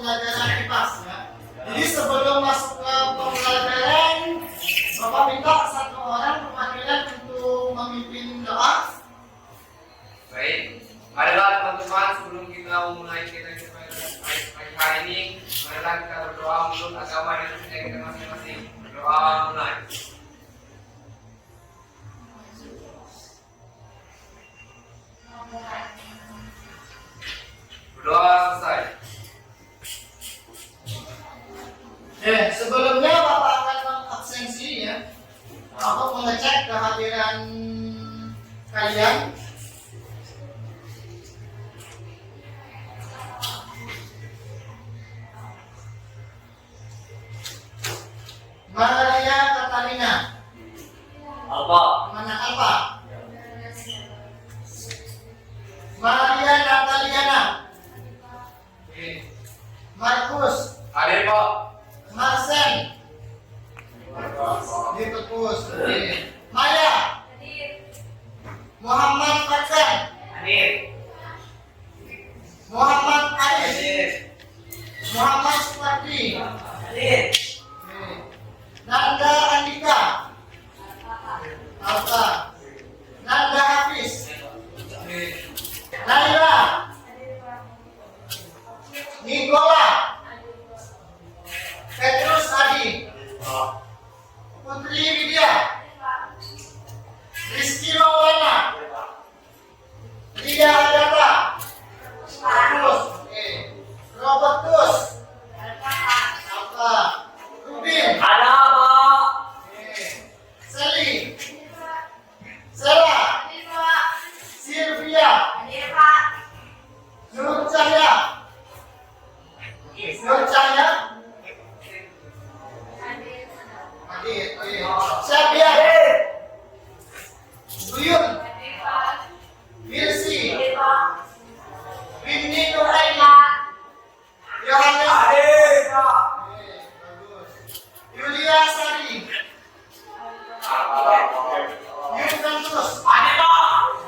pembelajaran IPAS ya. Jadi sebelum masuk ke pembelajaran, Bapak minta satu orang perwakilan untuk memimpin doa. Baik, marilah teman-teman sebelum kita memulai kita pagi hari ini, marilah kita berdoa untuk agama dan percaya kita masing-masing. Berdoa mulai. Berdoa selesai. Sebelumnya Bapak akan mengabsensi ya, untuk mengecek kehadiran kalian. Maria Katarina. Alfa. Mana Alfa? Maria Nataliana. Markus. Hadir Pak. Marcel. Ditekus. Maya. Muhammad Fakan. Hadir. Muhammad Arif. Hadir. Muhammad Supardi. Hadir. Nanda Andika. Alta. Nanda Hafiz. Naila. Nicola. Petrus Adi. Putri Widya. Rizky Maulana. Ria Agatha. Agus. Robertus. Alfa. Rubin. Ada Pak. Seli. Sela. Sylvia. Nur Cahya. Nur Cahya. Hadir. Syabia. Duyun. Wilsi. Winnie Nuraini. Yohanes. Hadir Pak. Bagus. Yulia Sari. Yuventus. Hadir Pak.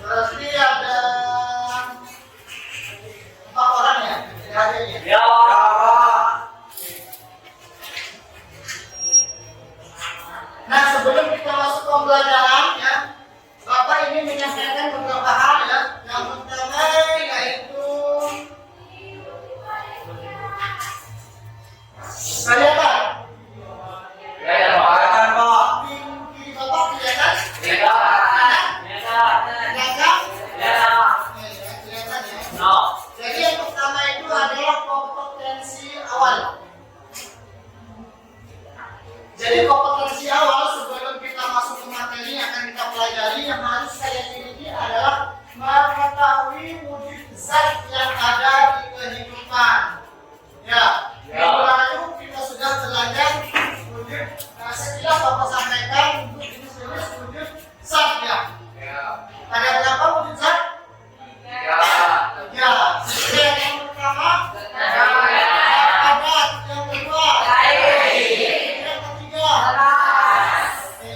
Berarti ada 4 orang ya yang hadir ya? Ya Pak. Nah, sebelum kita masuk ke pembelajaran ya, Bapak ini menyampaikan beberapa hal ya. Yang pertama yaitu kelihatan. Ya Pak. Di Bapak kelihatan? Ya. Kanan? Ya. Belakang? Ya. Kelihatan ya. No. Jadi yang pertama itu adalah kompetensi awal. Jadi kompetensi awal sebelum kita masuk ke materi yang akan kita pelajari, yang harus saya miliki adalah mengetahui wujud zat yang ada di kehidupan. Ya, minggu lalu kita sudah belajar wujud. Sekilas Bapak sampaikan jenis-jenis wujud zat ya. Ya. Ada berapa wujud zat? Ya. Ya, yang pertama padat, yang kedua yang ketiga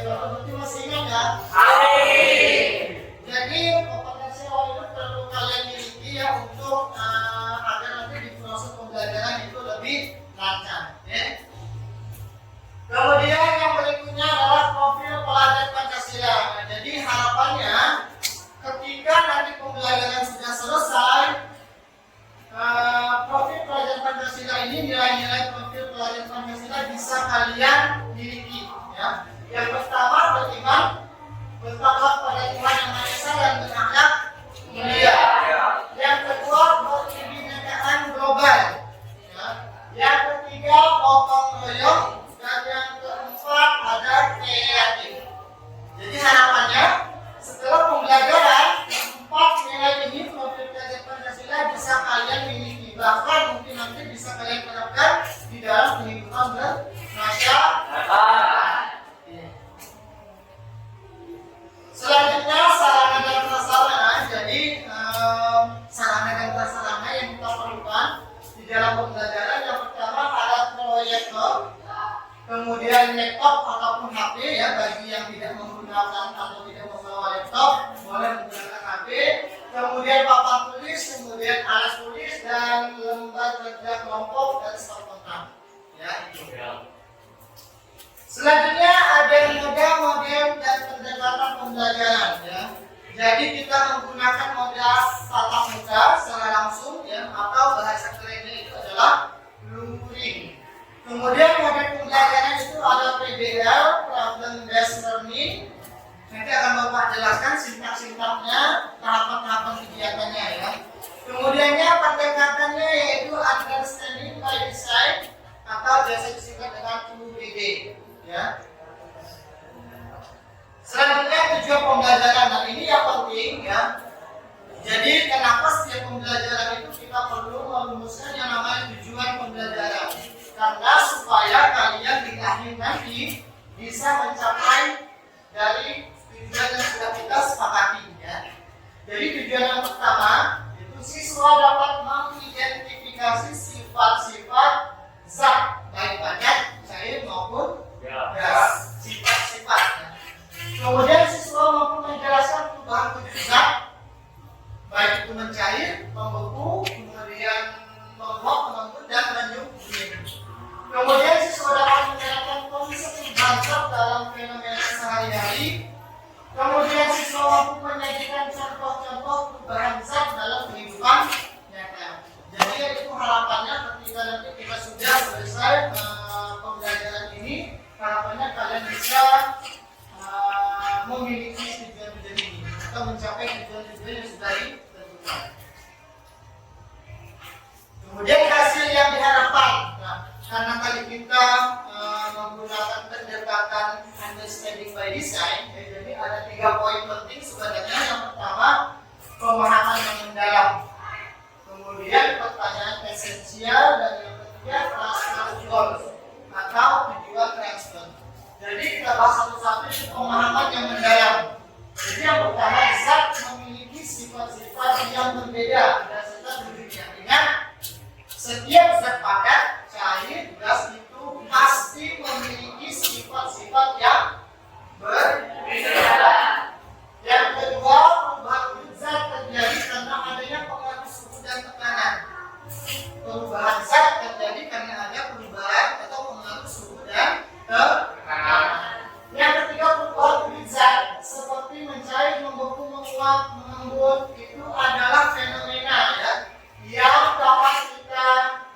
Bapak Bukti masih ingat ya? Jadi kompetensi awal itu perlu kalian miliki ya untuk agar nanti di proses pembelajaran itu lebih lancar ya. Kemudian yang berikutnya adalah profil pelajar Pancasila. Nah, jadi harapannya ketika nanti pembelajaran sudah selesai, profil pelajar Pancasila ini, nilai-nilai profil pelajar Pancasila bisa kalian miliki ya. Yang pertama beriman, bertakwa pada Tuhan Yang Maha Esa dan berakhlak mulia. Yang kedua berkebinekaan global ya. Yang ketiga gotong royong, dan yang keempat ada kreatif. Jadi harapannya setelah pembelajaran, 4 nilai ini profil pelajar Pancasila bisa kalian miliki, bahkan mungkin nanti bisa kalian terapkan di dalam kehidupan bermasyarakat. Selanjutnya sarana dan prasarana. Jadi sarana dan prasarana yang kita perlukan di dalam pembelajaran, yang pertama ada proyektor, kemudian laptop ataupun HP ya, bagi yang tidak menggunakan atau tidak membawa laptop boleh menggunakan HP, kemudian papan tulis, kemudian kemudian alat tulis dan lembar kerja kelompok dan stok kontak. Ya, itu. Selanjutnya ada model dan pendekatan pembelajaran. Ya. Jadi kita menggunakan model tatap muka secara langsung, ya, atau bahasa kerennya itu adalah luring. Kemudian model pembelajaran itu ada PBL, Problem Based Learning. Nanti akan Bapak jelaskan sintak-sintaknya, tahapan-tahapan kegiatannya, ya. Kemudiannya pendekatannya yaitu Understanding by Design atau biasa disingkat dengan UBD, ya. Selanjutnya tujuan pembelajaran. Nah, ini yang penting, ya. Jadi kenapa setiap pembelajaran itu kita perlu merumuskan yang namanya tujuan pembelajaran? Karena supaya kalian di akhir nanti bisa mencapai dari tujuan yang sudah kita sepakati, ya. Jadi tujuan yang pertama itu siswa dapat mengidentifikasi sifat-sifat zat baik padat, cair maupun gas, sifat-sifat. Ya. Kemudian siswa mampu menjelaskan perubahan wujud zat baik itu mencair, membeku, kemudian menguap, mengembun dan menyublim. Kemudian siswa dapat menerapkan konsep perubahan zat dalam fenomena sehari-hari. Kemudian siswa mampu menyajikan contoh-contoh perubahan zat dalam kehidupan nyata. Jadi itu harapannya ketika nanti kita sudah selesai pembelajaran ini, harapannya kalian bisa memiliki tujuan-tujuan ini atau mencapai tujuan-tujuan yang sudah ditentukan. Kemudian hasil yang diharapkan. Nah, karena tadi kita menggunakan pendekatan Understanding by Design, ya, jadi ada 3 poin penting sebenarnya. Yang pertama, pemahaman yang mendalam. Kemudian pertanyaan esensial dan yang ketiga transfer goals atau tujuan transfer. Jadi kita bahas satu-satu itu pemahaman yang mendalam. Jadi yang pertama, zat memiliki sifat-sifat yang berbeda berdasarkan wujudnya. Ingat, setiap zat padat, cair, gas itu pasti memiliki sifat-sifat yang berbeda. Yang kedua, perubahan wujud zat terjadi karena adanya pengaruh suhu dan tekanan. Perubahan zat terjadi karena ada perubahan atau pengaruh suhu dan tekanan. Yang ketiga, perubahan wujud zat seperti mencair, membeku, menguap, mengembun itu adalah fenomena, ya, yang dapat kita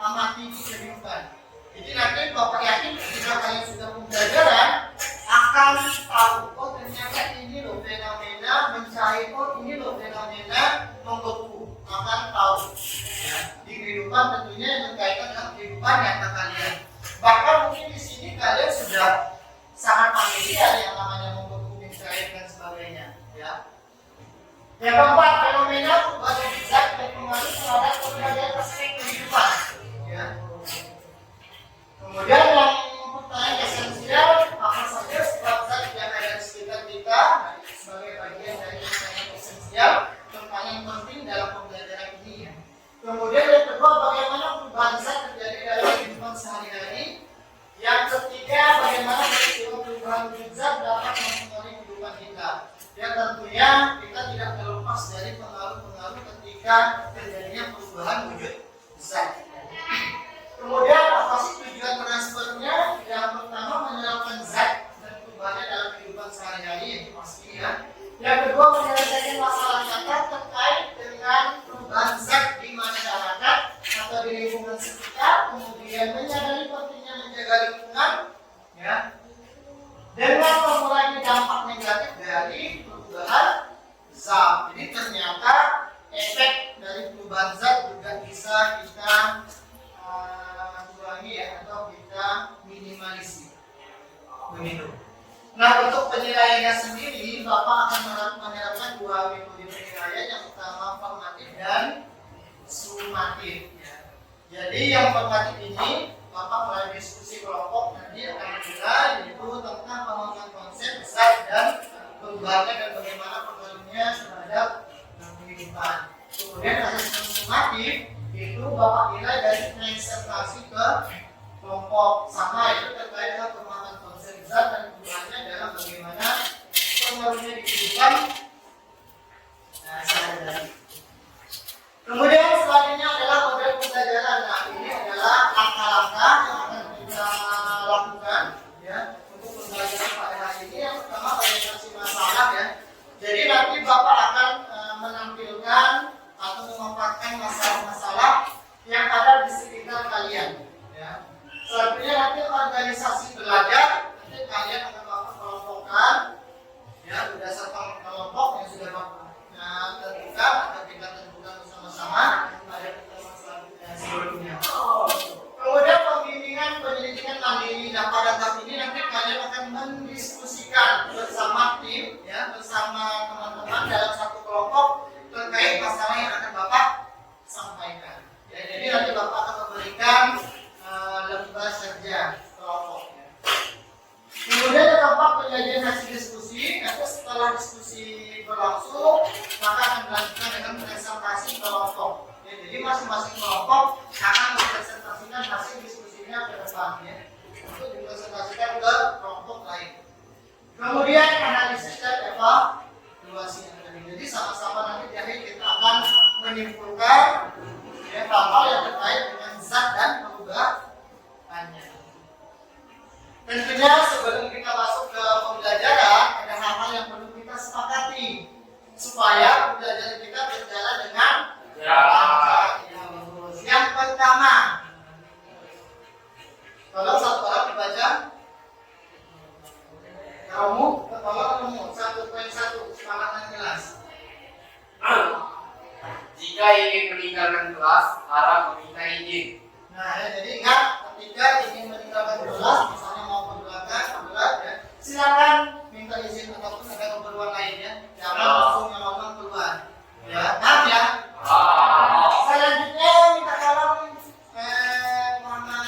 amati di kehidupan. Jadi nanti Bapak yakin ketika kalian sudah pembelajaran akan tahu, oh ternyata ini loh fenomena mencair, oh ini loh fenomena membeku, akan tahu. Ya, di kehidupan tentunya yang berkaitan dengan kehidupan nyata kalian. Bahkan mungkin di sini kalian sudah sangat familiar yang namanya membeku, mencair dan sebagainya. Ya. Yang keempat, fenomena perubahan wujud zat berpengaruh terhadap berbagai aspek kehidupan. Ya. Kemudian yang pertanyaan esensial, apa saja zat yang ada di sekitar kita sebagai bagian dari pertanyaan esensial, pertanyaan penting dalam pembelajaran ini. Ya. Kemudian yang kedua, bagaimana perubahan zat terjadi dalam kehidupan sehari-hari. Yang ketiga, bagaimana peristiwa perubahan wujud zat dapat mempengaruhi kehidupan kita. Ya tentunya kita tidak terlepas dari pengaruh-pengaruh ketika terjadinya perubahan wujud zat. Kemudian apa sih tujuan transfernya? Yang pertama, menerapkan zat dan perubahannya dalam kehidupan sehari-hari, itu pasti, ya. Yang kedua, menyelesaikan masalah nyata terkait dengan perubahan zat di masyarakat atau di lingkungan sekitar. Kemudian menyadari pentingnya menjaga lingkungan, ya, dengan mengurangi dampak negatif dari perubahan zat. Jadi ternyata efek dari perubahan zat juga bisa kita kurangi, ya, atau kita minimalisir. Begitu. Nah, untuk penilaiannya sendiri, Bapak akan menerapkan 2 metode penilaian. Yang pertama formatif dan sumatif. Ya. Jadi yang formatif ini Bapak melalui diskusi kelompok nanti akan menilai yaitu tentang pemahaman konsep zat dan perubahannya dan bagaimana pengaruhnya terhadap kehidupan. Kemudian asesmen sumatif itu Bapak nilai dari presentasi ke kelompok, sama itu terkait dengan pemahaman konsep zat dan perubahannya dalam bagaimana pengaruhnya di kehidupan sehari-hari. Kemudian ini adalah model pembelajaran. Nah, ini adalah langkah-langkah yang akan kita lakukan ya untuk pembelajaran pada hari ini. Yang pertama verifikasi masalah ya. Jadi nanti Bapak akan menampilkan atau memaparkan masalah-masalah yang ada di sekitar kalian. Ya. Selanjutnya nanti organisasi belajar, nanti kalian akan Bapak kelompokkan ya berdasarkan kelompok yang sudah Bapak tentukan atau kita tentukan bersama-sama pada pertemuan selanjutnya sebelumnya. Kemudian pembimbingan penyelidikan mandiri. Nah, pada tahap ini nanti kalian akan mendiskusikan bersama tim ya, bersama teman-teman dalam satu kelompok terkait masalah yang akan Bapak sampaikan. Ya, jadi nanti Bapak akan memberikan lembar kerja kelompok. Ya. Kemudian ada tempat penyajian hasil diskusi. Nanti setelah diskusi berlangsung, maka akan dilanjutkan dengan presentasi kelompok. Ya, jadi masing-masing kelompok akan mempresentasikan hasil diskusinya ke depan ya, untuk dipresentasikan ke kelompok lain. Kemudian analisis dan evaluasi. Jadi sama-sama nanti di akhir kita akan menyimpulkan ya, hal-hal yang terkait dengan zat dan perubahannya. Tentunya sebelum kita masuk ke pembelajaran, ada hal-hal yang perlu kita sepakati supaya pembelajaran kita berjalan dengan lancar. Yang pertama, tolong satu orang dibaca. Tolong 1.1 semangat dan jelas. Jika ingin meninggalkan kelas, harap meminta izin. Nah, ya, jadi ingat ketika ingin meninggalkan kelas, misalnya mau ke belakang, ya, silakan minta izin ataupun ada keperluan lainnya. Jangan langsung ngomong keluar. Ya, maaf ya. Selanjutnya minta tolong Muhammad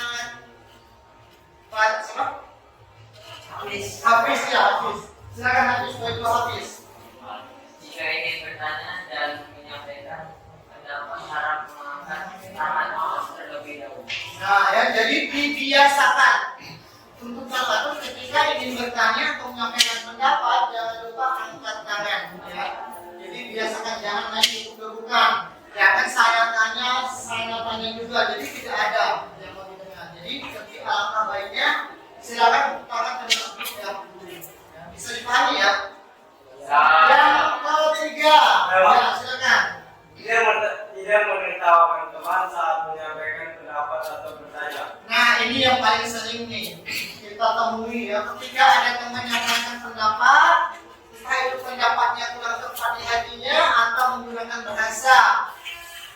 siapa? Hafiz ya, Hafiz. Silakan Hafiz, baik Hafiz. Jika ingin bertanya dan menyampaikan pendapat, harap mengangkat tangan terlebih dahulu. Nah, ya, jadi dibiasakan untuk satu ketika ingin bertanya atau menyampaikan pendapat, jangan lupa angkat tangan. Ya. Jadi biasakan, jangan naik bukan. Jangan saya tanya juga. Jadi tidak ada yang mau didengar. Jadi ketika alangkah baiknya silakan tangan terlebih dahulu. Ya, bisa dipahami ya. Yang ketiga, ya silakan. Tidak menertawakan teman saat menyampaikan pendapat atau bertanya. Nah, ini yang paling sering nih kita temui ya. Ketika ada teman yang menyampaikan pendapat, entah itu pendapatnya kurang tepat di hatinya atau menggunakan bahasa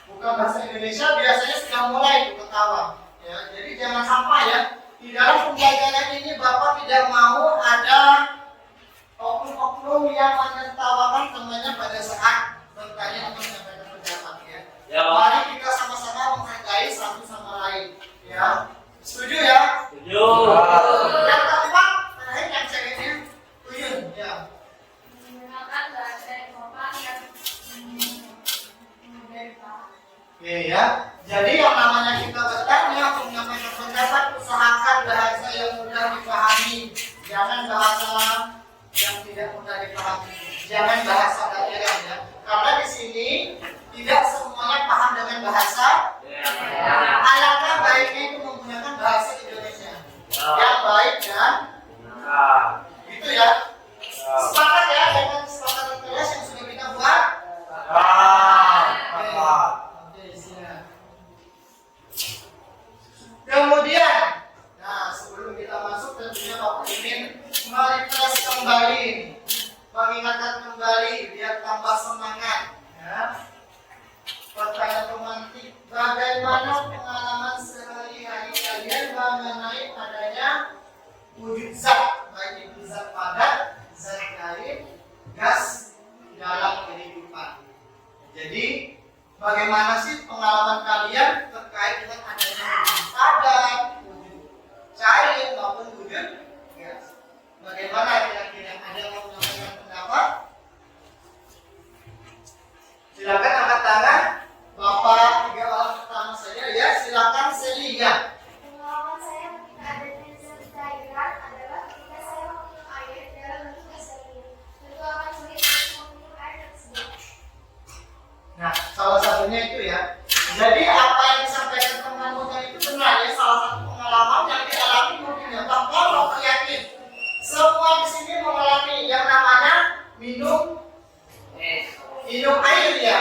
bukan bahasa Indonesia, biasanya sudah mulai ketawa. Ya, jadi jangan sampai ya di dalam pembelajaran ini Bapak tidak mau ada oknum-oknum yang menertawakan temannya pada saat bertanya atau menyampaikan pendapat ya. Mari kita sama-sama menghargai satu sama lain ya. Setuju ya? Setuju. Yang keempat, terakhir yang ceweknya Uyun ya. Menggunakan bahasa yang sopan dan Oke ya. Jadi yang namanya kita bertanya atau menyampaikan pendapat, usahakan bahasa yang mudah dipahami. Jangan bahasa yang tidak mudah dipahami. Jangan bahasa daerah ya. Karena di sini tidak semuanya paham dengan bahasa. Alangkah baiknya itu menggunakan bahasa Indonesia yang baik dan gitu ya. Sepakat ya dengan kesepakatan kelas yang sudah kita buat. Oke, siap. Kemudian, nah sebelum kita masuk tentunya Bapak ingin merefresh kembali, mengingatkan kembali biar tambah semangat. Ya. Pertanyaan romantik, bagaimana pengalaman sehari-hari kalian mengenai adanya wujud zat, baik itu zat padat, zat cair, gas dalam kehidupan. Jadi, bagaimana sih pengalaman kalian terkait dengan adanya wujud padat, wujud cair maupun wujud gas? Bagaimana kira-kira, ada yang mau menyampaikan pendapat? Silakan angkat tangan. Bapak 3 orang pertama saja ya, silakan Celia. pengalaman saya ketika adanya zat cairan adalah ketika saya meminum air dalam bentuk gas air. Tentu akan sulit untuk meminum air tersebut. Nah, salah satunya itu ya. Jadi apa yang disampaikan teman-teman itu benar ya, salah satu pengalaman yang dialami mungkin ya. Bahkan Bapak yakin semua di sini mengalami yang namanya minum air ya.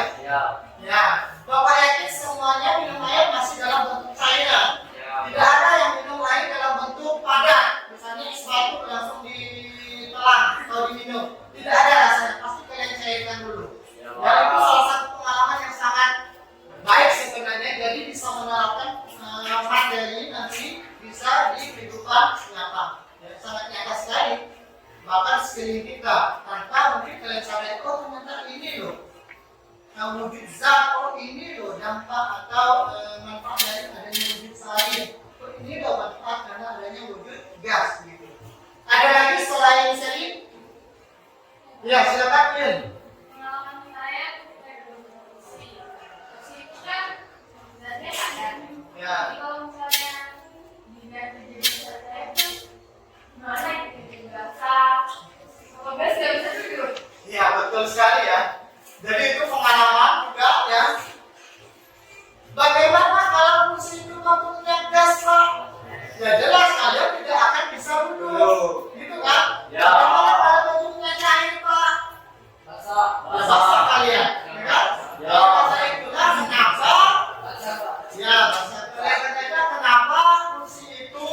Ya, Bapak yakin semuanya minum air masih dalam bentuk cairan. Tidak ada yang minum air dalam bentuk padat. Misalnya es batu langsung ditelan atau diminum. Tidak ada rasanya. Pasti kalian cairkan dulu. Dan itu salah satu pengalaman yang sangat baik sebenarnya. Jadi bisa menerapkan materi nanti bisa di kehidupan nyata. Ya, sangat nyata sekali. Bahkan sekeliling kita tanpa mungkin kalian sadari, oh ternyata ini loh. Wujud zat, oh ini loh dampak atau manfaat dari adanya wujud air. Oh ini loh manfaat karena adanya wujud gas gitu. Ada lagi selain sering? Ya silakan Yun. Pengalaman saya ketika dulu bersih itu kan sebenarnya ada. Ya. Jadi kalau misalnya diganti jadi saya itu gimana gitu basah. Kalau gas nggak bisa tidur. Iya betul sekali ya. Jadi itu pengalaman juga ya. Bagaimana kalau kursi itu bentuknya gas Pak? Ya jelas kalian tidak akan bisa duduk, gitu kan? Ya. Bagaimana kalau bentuknya cair Pak? Basah kalian, ya kan? Ya. Basah itulah kenapa? Ya basah. Kalian kenapa kursi itu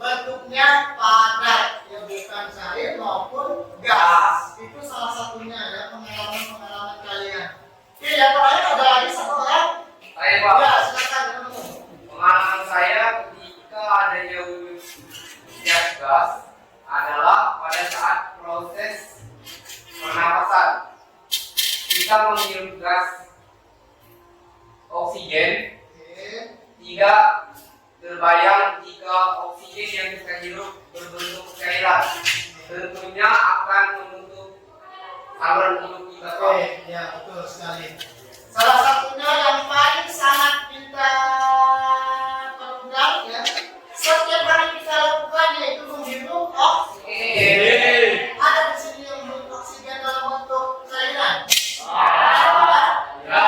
bentuknya padat, ya bukan cair maupun gas. Itu salah satunya ya pengalaman kalian. Oke, yang terakhir ada lagi satu orang. Saya Pak, Ya, silakan teman-teman. pengalaman saya ketika adanya wujud gas adalah pada saat proses pernapasan. Kita menghirup gas oksigen, Oke. tidak terbayang jika oksigen yang kita hirup berbentuk cairan. Tentunya akan membentuk saluran hidup kita. Oke, ya betul sekali. Salah satunya yang paling sangat kita perlukan ya, setiap hari kita lakukan yaitu menghirup oksigen. Ada di sini yang menghirup oksigen dalam bentuk cairan. Ya.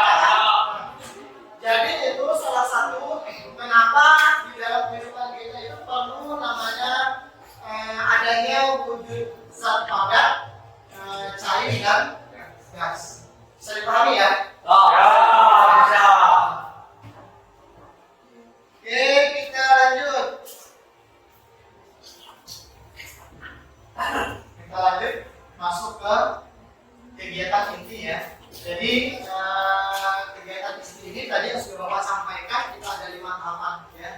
Jadi itu salah satu kenapa di dalam kehidupan kita itu perlu namanya adanya wujud zat padat, cair dan gas. Bisa dipahami ya? Oke, kita lanjut. Kita lanjut masuk ke kegiatan inti ya. Jadi kegiatan inti ini tadi yang sudah Bapak sampaikan kita ada 5 tahapan ya.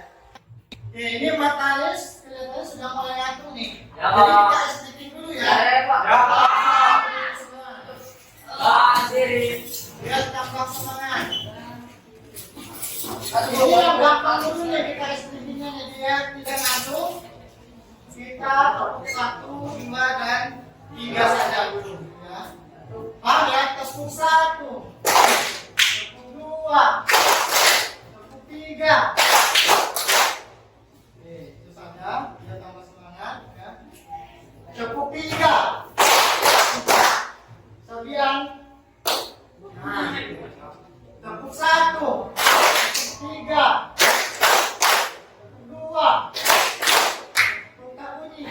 Oke, ini Matanis kelihatannya sudah mulai ngantuk nih. Ya, Jadi Pak. kita STP dulu ya. Pak. Biar tambah semangat. Ini yang gampang dulu nih kita STP-nya nih biar tidak ngantuk. Kita tepuk 1, 2 dan 3 saja dulu ya. Paham ya? Tepuk 1, tepuk 2, tepuk 3. Oke, itu saja biar tambah semangat ya. Tepuk 3. Kemudian tepuk 1, tepuk 3, tepuk 2, tepuk bunyi.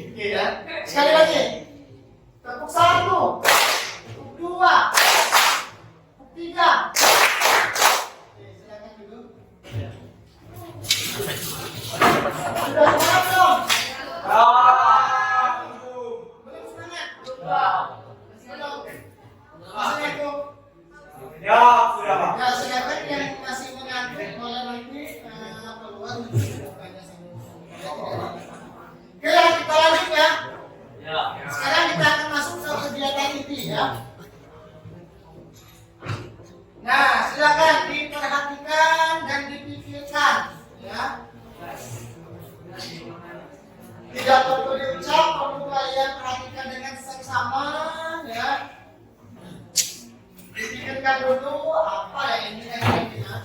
Oke ya. Sekali lagi. Tepuk 1, tepuk 2, tepuk 3. Oke, silakan duduk. Sudah semangat belum? Belum semangat? Belum. Masih ngantuk? Ya, sudah Pak. Ya, silakan yang masih mengantuk boleh nanti keluar bukannya Oke, kita lanjut ya. Sekarang kita akan masuk ke kegiatan inti ya. Nah, silakan diperhatikan dan dipikirkan ya. Tidak perlu diucap, perlu kalian perhatikan dengan seksama ya. Dipikirkan dulu apa yang ingin kalian lihat.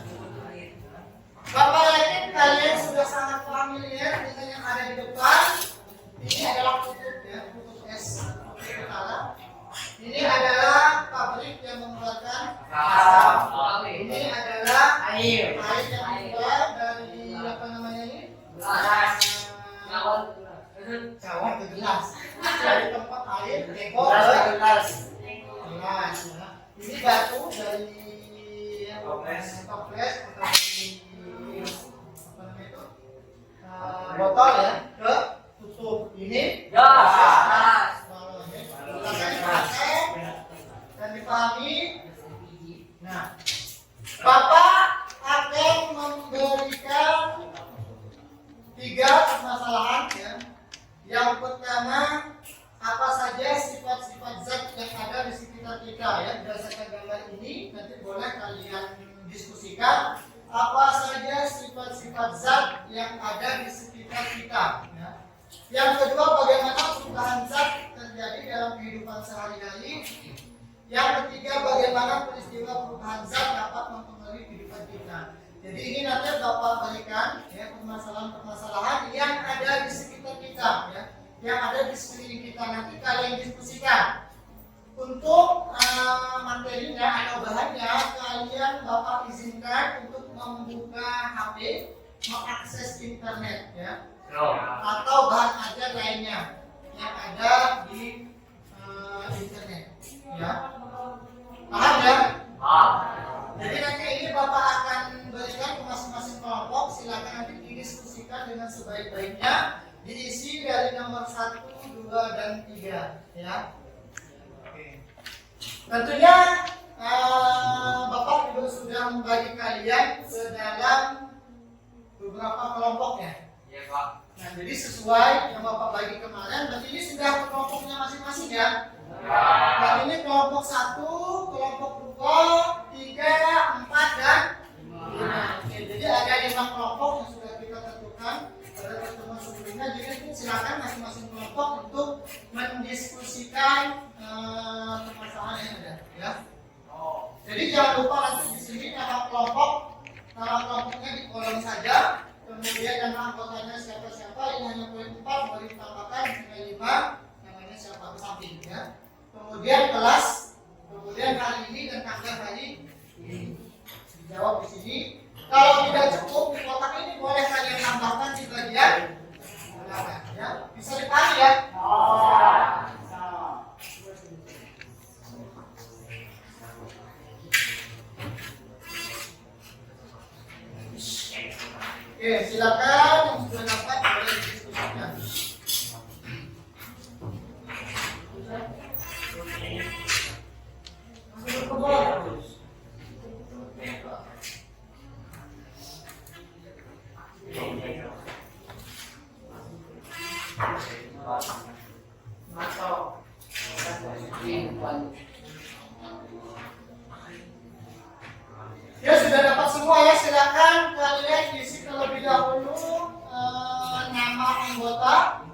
Bapak yakin kalian sudah sangat familiar dengan yang ada di depan. Ini adalah kutub ya, kutub es. Ini adalah pabrik yang membuatkan Ini adalah Air. air yang keluar dari apa namanya ini? Gelas. Cawan. Cawan ke gelas. Dari tempat air teko Gelas ke ke gelas. gelas. Ya. Ini batu dari Toples. toples atau dari apa namanya itu? Botol ya ke tutup. Ini Gelas. silakan dipakai dan dipahami. Nah, Bapak akan memberikan 3 permasalahan ya. Yang pertama, apa saja sifat-sifat zat yang ada di sekitar kita ya. Berdasarkan gambar ini nanti boleh kalian diskusikan apa saja sifat-sifat zat yang ada di sekitar kita ya. Yang kedua, bagaimana perubahan zat terjadi dalam kehidupan sehari-hari. Yang ketiga, bagaimana peristiwa perubahan zat dapat mempengaruhi kehidupan kita. Jadi ini nanti Bapak berikan ya permasalahan-permasalahan yang ada di sekitar kita ya, yang ada di sekeliling kita, nanti kalian diskusikan. Untuk materinya atau bahannya, kalian Bapak izinkan untuk membuka HP, mengakses internet ya, atau bahan ajar lainnya yang ada di internet ya. Paham ya? Jadi nanti ini Bapak akan berikan ke masing-masing kelompok. Silakan nanti didiskusikan dengan sebaik-baiknya. Diisi dari nomor 1, 2, dan 3 ya. Oke. Tentunya Bapak juga sudah membagi kalian ke dalam beberapa kelompok ya. Iya, Pak. Nah, jadi sesuai yang Bapak bagi kemarin, berarti ini sudah ke kelompoknya masing-masing ya. Nah, ini kelompok 1, kelompok 2, 3, 4, dan 5. Oke, jadi ada 5 kelompok yang sudah kita tentukan pada pertemuan sebelumnya. Jadi silakan masing-masing kelompok untuk mendiskusikan permasalahan yang ada ya. Jadi jangan lupa nanti di sini nama kelompoknya di kolom saja. Kemudian nama anggotanya siapa-siapa, ini hanya poin 4 boleh ditambahkan nilai 5, namanya siapa ke samping ya. Kemudian kelas, kemudian hari ini dan tanggal hari ini dijawab di sini. Kalau tidak cukup di kotak ini boleh kalian tambahkan di bagian belakang ya. Bisa dipahami ya? Oke, silakan yang sudah dapat boleh didiskusikan. Ya sudah dapat semua ya, silakan kalian isi terlebih dahulu nama anggota,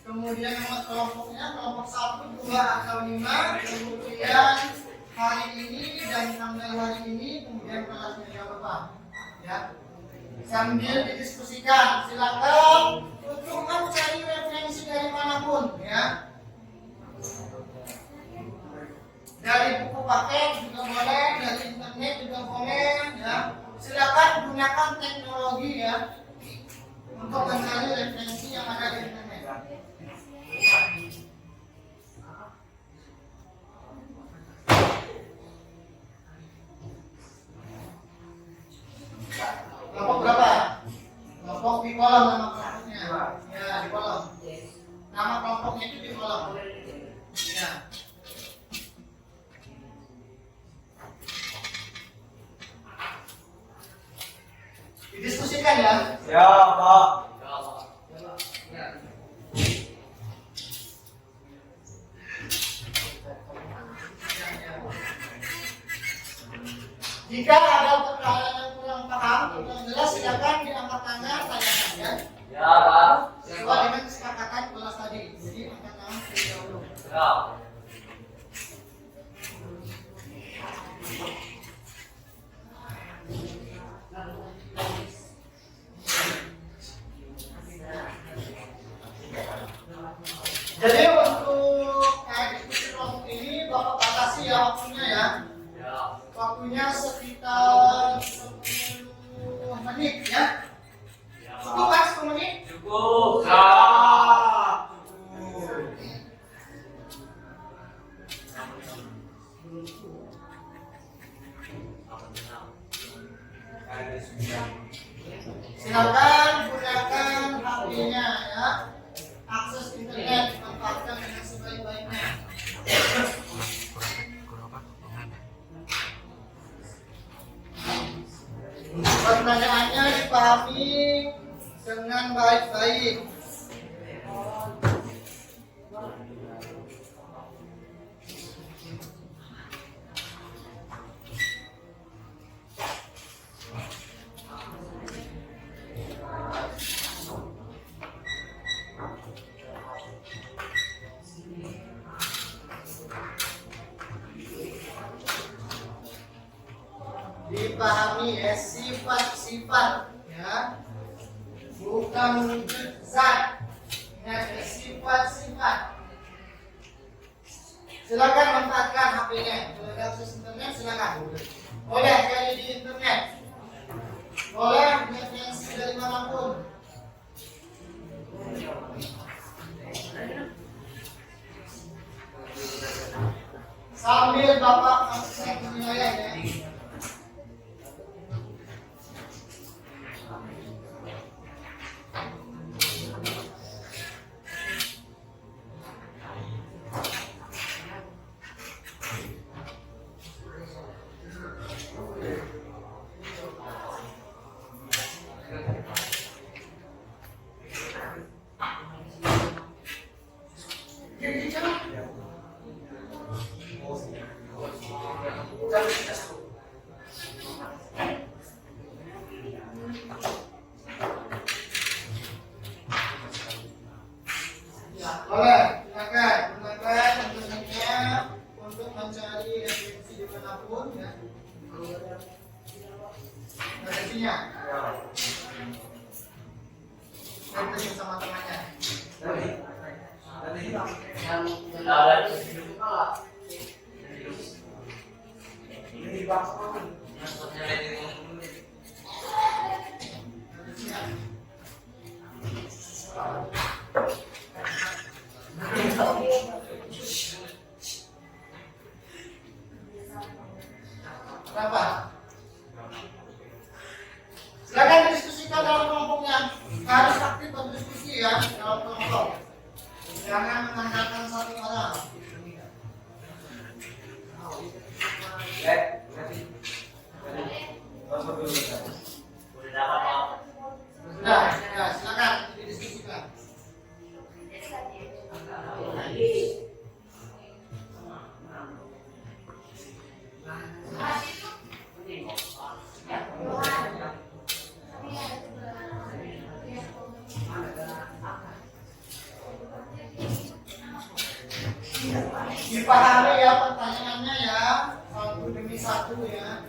kemudian nama kelompoknya, kelompok 1, 2, atau 5, kemudian hari ini dan tanggal hari ini, kemudian kelasnya yang Bapak ya. Sambil didiskusikan, silakan untuk mencari referensi dari manapun ya. Dari buku paket juga boleh, dari internet juga boleh ya. Silakan gunakan teknologi ya untuk mencari referensi yang ada di internet. Kelompok berapa? Kelompok di kolom nama kelompoknya. Ya, di kolom. Nama kelompoknya itu di kolom. Ya. Didiskusikan ya. Ya, Pak. Jika ada perkara yang kurang paham, kurang jelas, silakan diangkat tangan, tanyakan ya. Ya, Pak. Sesuai dengan kesepakatan kelas tadi. Jadi angkat tangan terlebih dahulu. Ya. Jadi untuk diskusi kelompok ini Bapak batasi ya waktunya ya. Ya. Waktu Silakan gunakan HP-nya ya. Akses internet manfaatkan dengan sebaik-baiknya. Pertanyaannya dipahami dengan baik-baik. Dipahami ya, sifat-sifat ya, bukan wujud zat ya, sifat-sifat. Silakan manfaatkan HP-nya. Boleh akses internet, silakan. Boleh cari di internet, boleh referensi dari manapun. Sambil Bapak masuk ke wilayah ya. Boleh, silakan gunakan internetnya untuk mencari referensi dimanapun ya. Referensinya, referensi sama temannya. Kenapa? Silakan diskusikan dalam kelompoknya. Harus aktif berdiskusi ya dalam kelompok. Jangan mengandalkan satu orang. Sudah, silakan didiskusikan. Dipahami ya pertanyaannya ya, satu demi satu ya.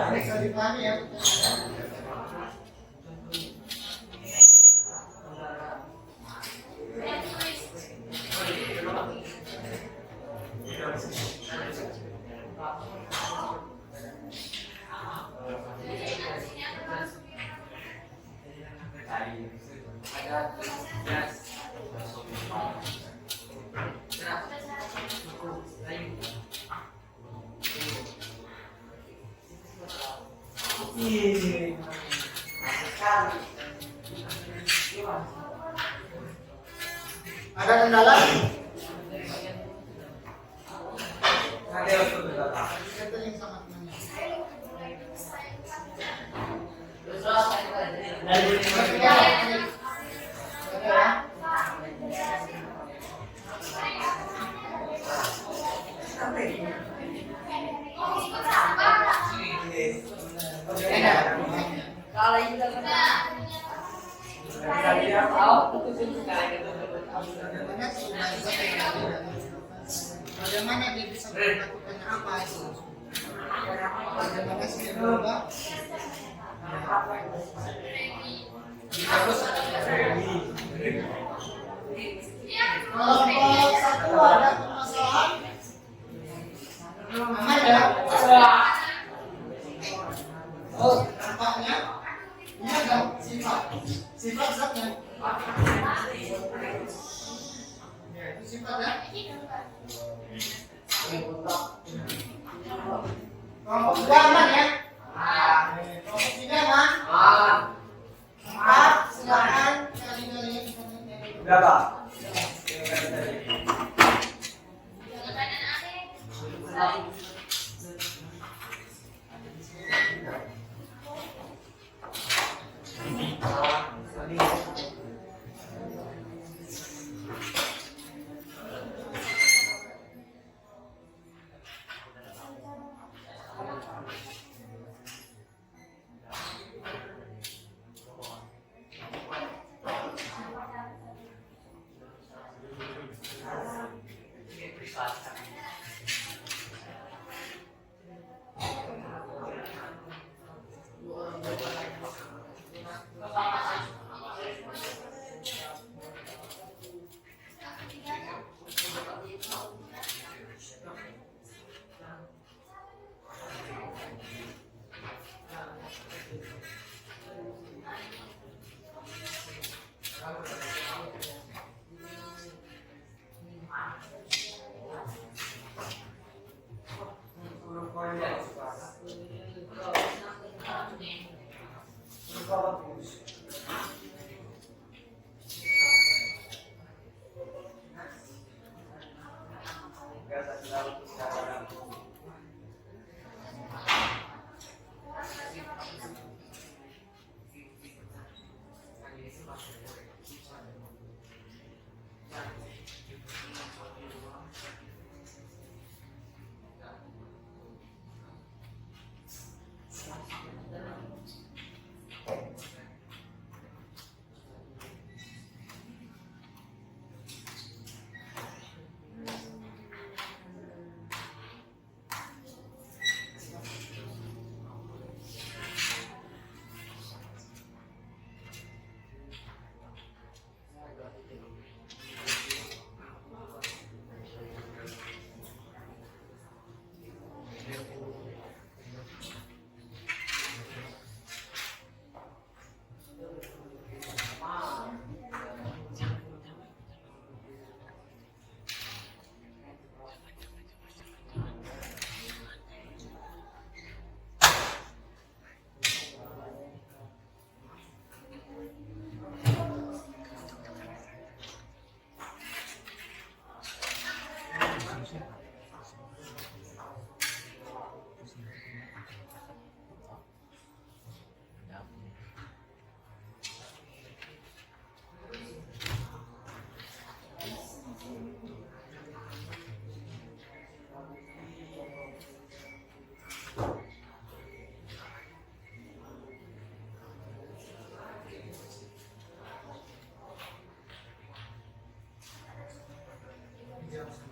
Bisa dipahami ya. Ada kendala? Nanti aku berkata. Kita yang sama temannya. Kalau itu Bagaimana dia bisa melakukan apa itu? Bagaimana sih berubah? Kelompok satu ada permasalahan? Ada? Oh, tampaknya ini ada sifat. Sifat zatnya. Ya, itu sifatnya. Kelompok dua aman ya? Kelompok tiga aman? Empat, silakan kali-kali. Berapa?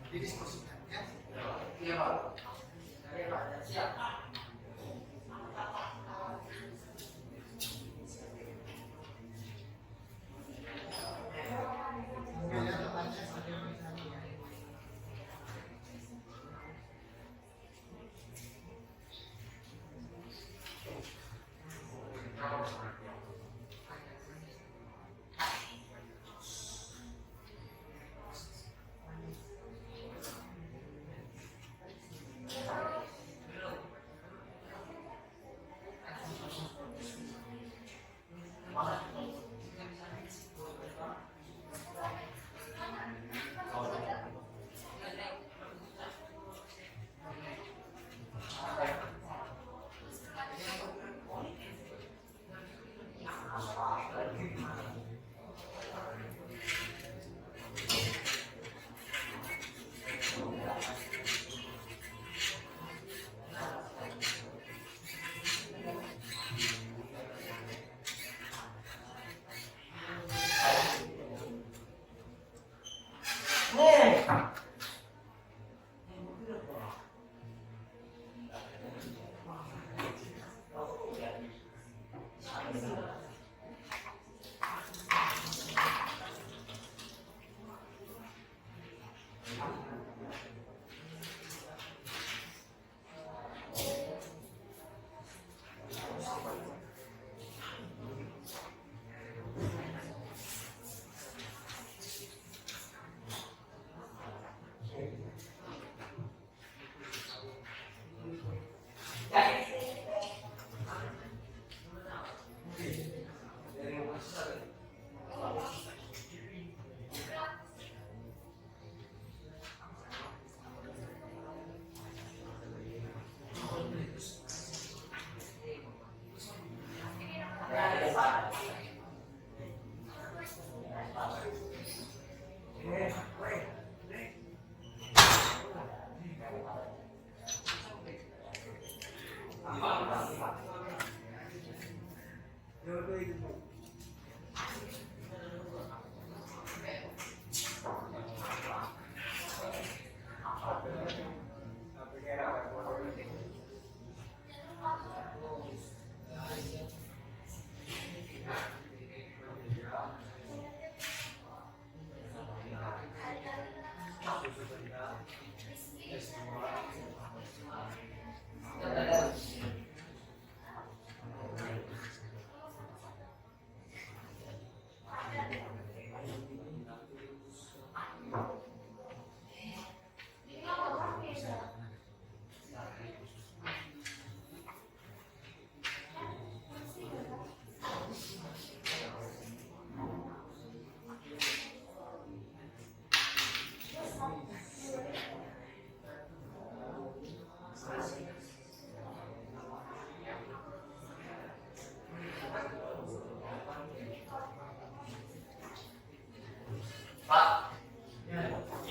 Didiskusikan ya. Iya, Pak.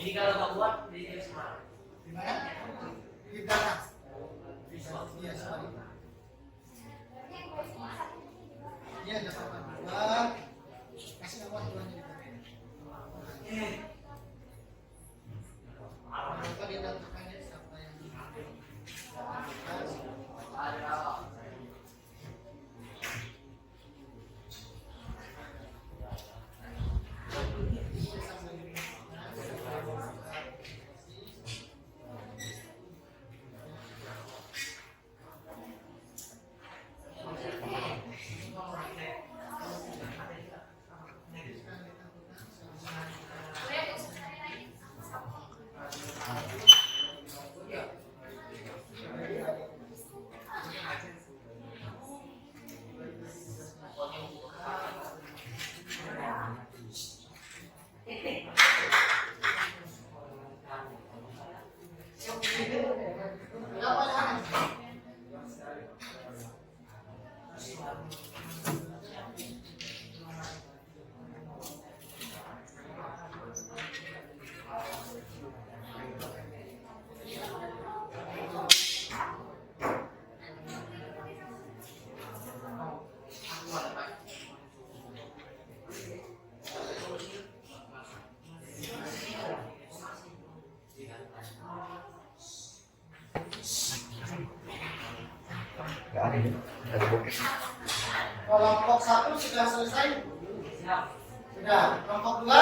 Ini kalau nggak kuat, dia semangat. Di mana? Di belakang. Iya, sorry. Iya, dapat dua. Kasih nomor duanya di Apa dia tentukannya siapa yang Kelompok 1 sudah selesai? Sudah. Kelompok 2?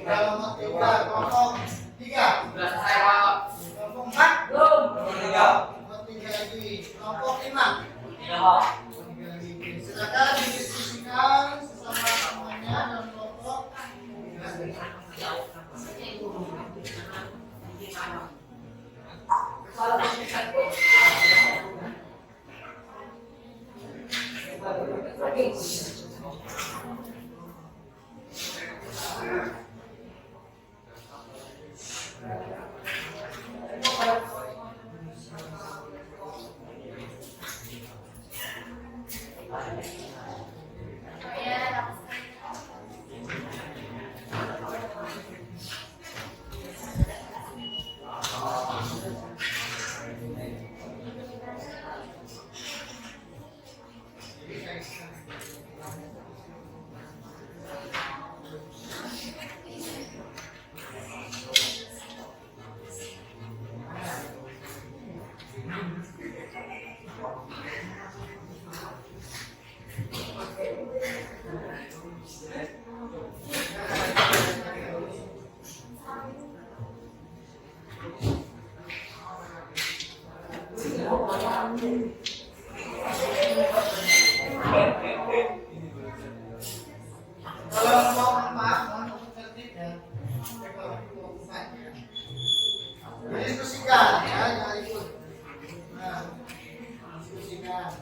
Kelompok 3. Kelompok 3? Sudah selesai, Pak. Kelompok 4? Belum. Kelompok 3 lagi. Kelompok 5? Tidak, Pak. Silakan didiskusikan sesama temannya dan kelompok. Kalau mau maaf, mohon untuk tertib ya. Kalau bukan ya. Diskusikan ya, jangan ikut. Nah, diskusikan.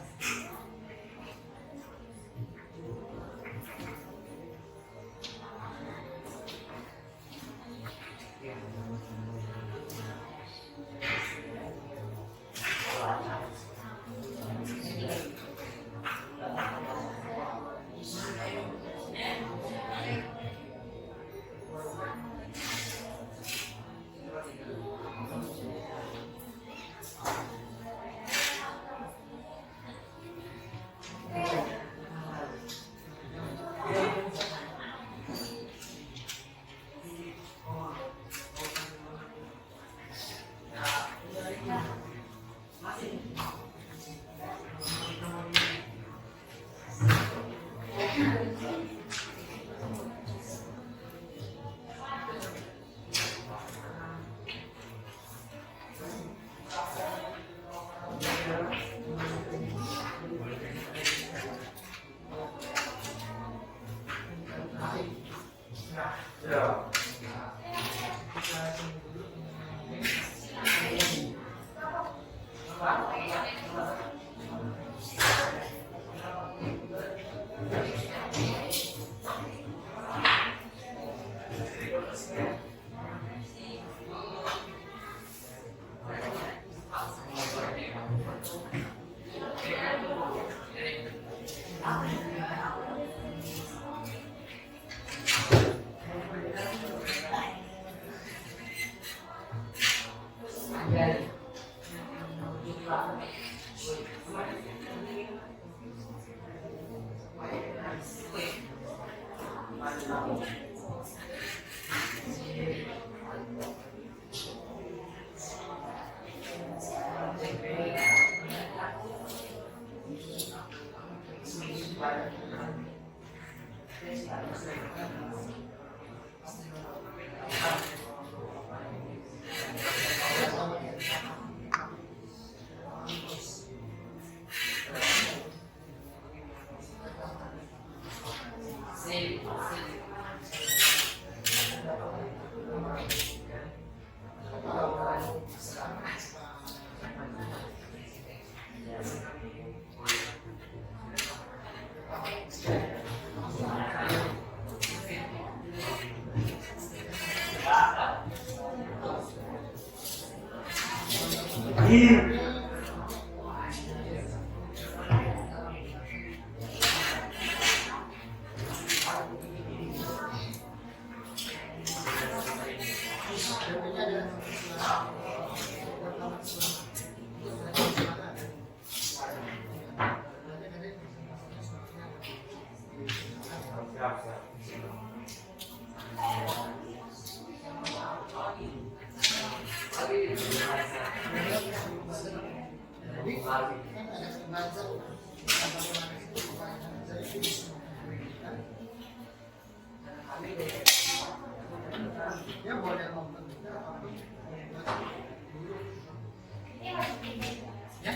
Ya boleh ngomong. Ya,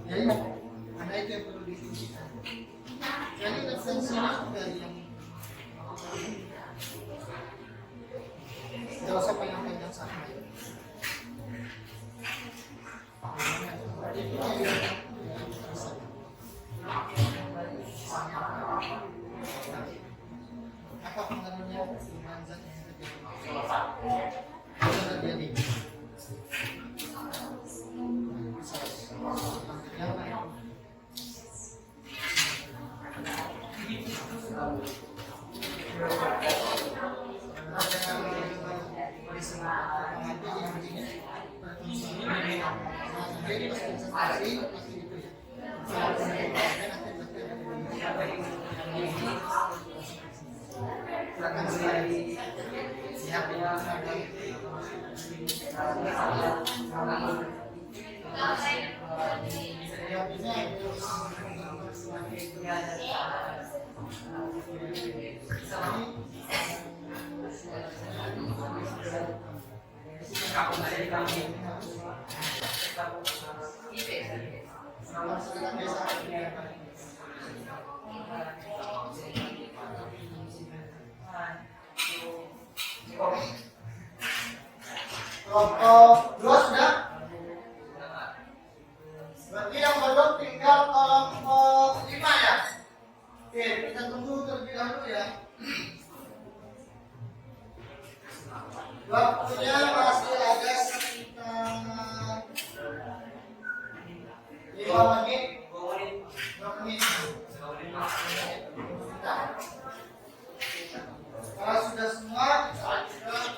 jadi ada itu yang perlu ditinggikan. Jadi esensinya dari yang nggak usah panjang-panjang sampai. Itu yang Kelompok 2 sudah? Berarti yang belum tinggal kelompok 5 ya? Oke, kita tunggu terlebih dahulu ya. Waktunya masih ada sekitar 5 menit. 2 menit. Kalau sudah semua, kita lanjutkan.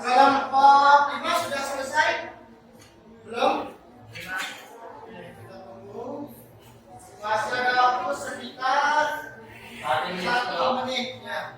Kelompok 5 sudah selesai? Belum? Kita tunggu. Masih ada waktu sekitar 1 menit ya.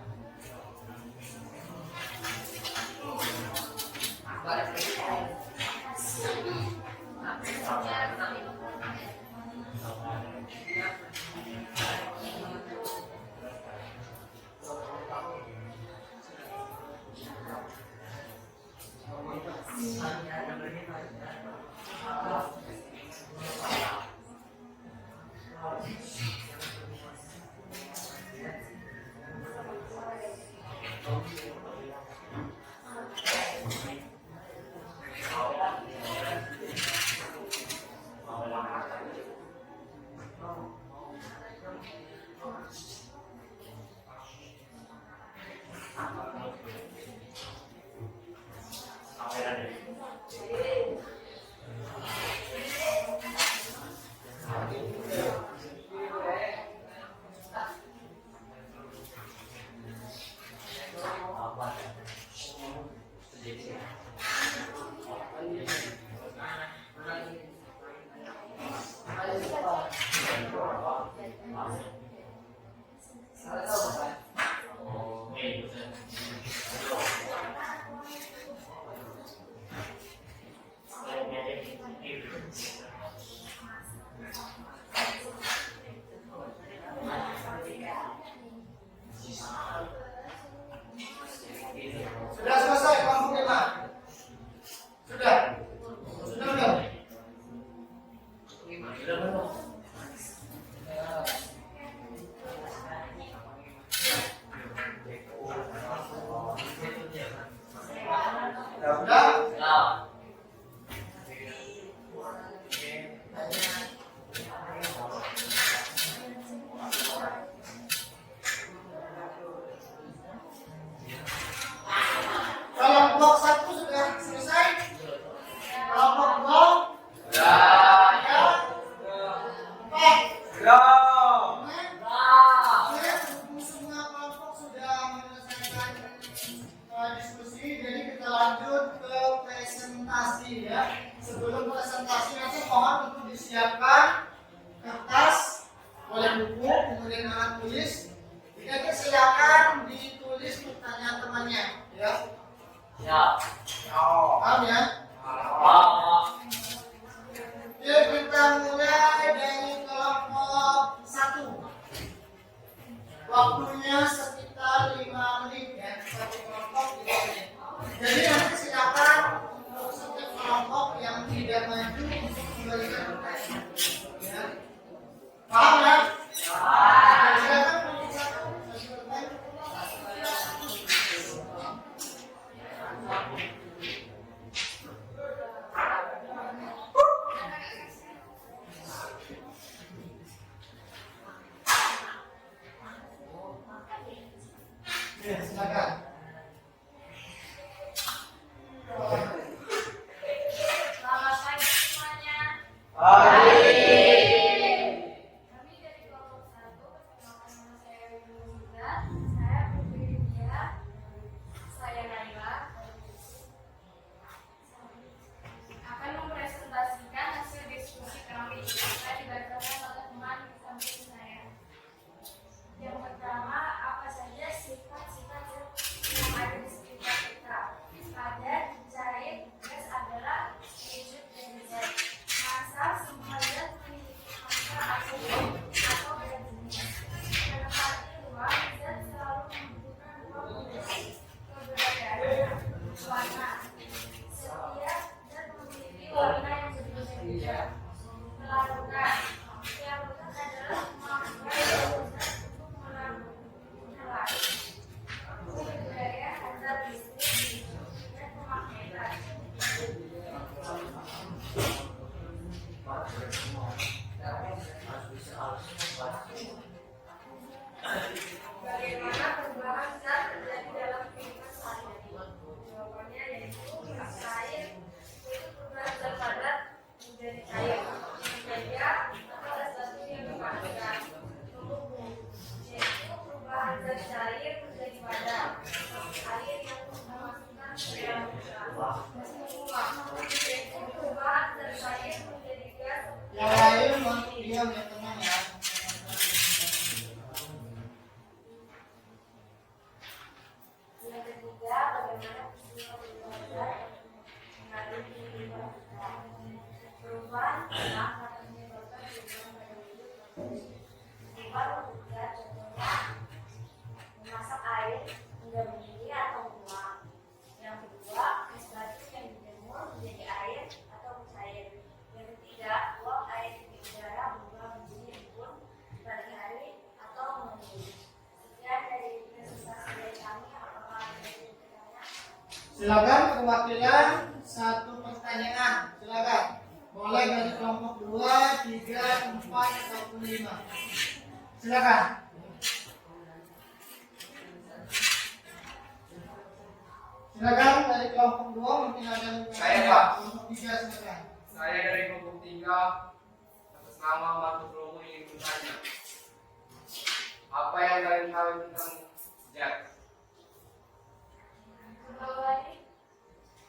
Sudah selesai kelompok 5? Sudah? Sudah belum? kemudian alat tulis. Jadi silakan ditulis pertanyaan temannya, ya. Ya. Paham ya? Paham. Oke, kita mulai dari kelompok 1. Waktunya sekitar 5 menit ya, satu kelompok 5 menit. Jadi nanti silakan untuk setiap kelompok yang tidak maju memberikan pertanyaan. Ya. Paham ya? Silakan kelompok 1. Ya, silakan. Selamat pagi semuanya. Kami dari kelompok 1 perkenalkan nama saya Winda. Saya Putri, saya Naila. Akan mempresentasikan hasil diskusi kami yang dibacakan oleh teman di samping saya. Yang pertama, apa saja sifat-sifat yang ada di sekitar kita? Padat, cair, gas adalah wujud dari zat. Masa semua zat memiliki massa atau beda jenis. Menempati ruang, zat selalu membutuhkan ruang untuk keberadaan. Warna, setiap zat memiliki warna yang berbeda-beda. Melakukan, melakukan adalah kemampuan zat untuk melakukan. Budaya zat listrik dan pemagnetan. Bagaimana perubahan zat terjadi dalam kehidupan sehari-hari? Jawabannya yaitu cair, yaitu perubahan zat padat menjadi cair, menjadi atau sesuatu yang dipadatkan. Tumbuh, yaitu perubahan zat cair menjadi padat, air yang memasukkan ke dalam menguap, yaitu perubahan zat cair menjadi gas. Yang lain mohon diam ya teman ya. Yang ketiga, bagaimana peristiwa perubahan zat mengalir di kehidupan kita. Perubahan zat akan menyebabkan perubahan pada wujud manusia. Perubahan wujud zat contohnya memasak air hingga mendidih atau menguap. Yang kedua, es batu yang dijemur menjadi air atau cair. Yang ketiga, uap air di udara berubah menjadi embun pagi hari atau mendidih. Sekian dari presentasi dari kami. Apakah ada yang bertanya? Silakan perwakilan satu pertanyaan. Silakan. Boleh dari kelompok 2, 3, 4 ataupun 5. Silakan. Silakan dari kelompok 2 mungkin ada yang Saya, Pak. Kelompok 3 silakan. Saya dari kelompok 3 atas nama Marco Bromo ingin bertanya. Apa yang kalian tahu tentang zat?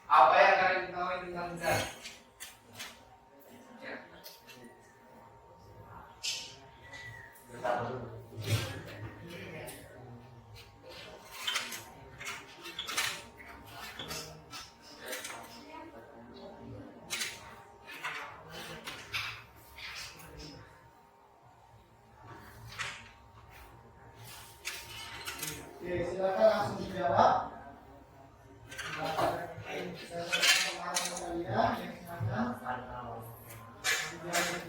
Apa yang kalian tahu tentang zat? Ya. Oke, silakan langsung dijawab. Silakan. Saya pengalaman kalian, ya, silakan. Dijawab.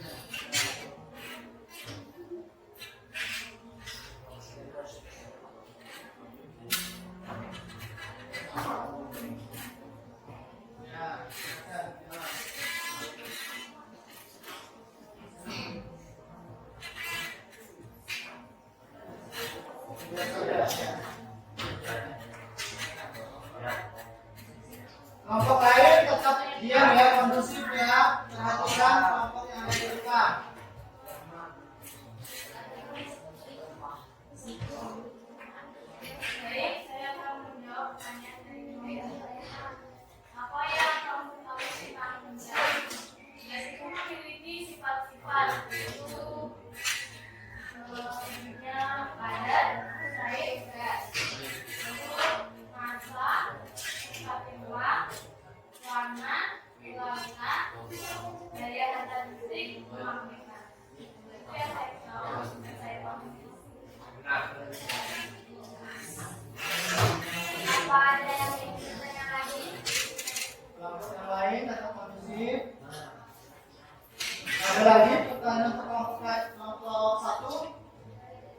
kelompok 1?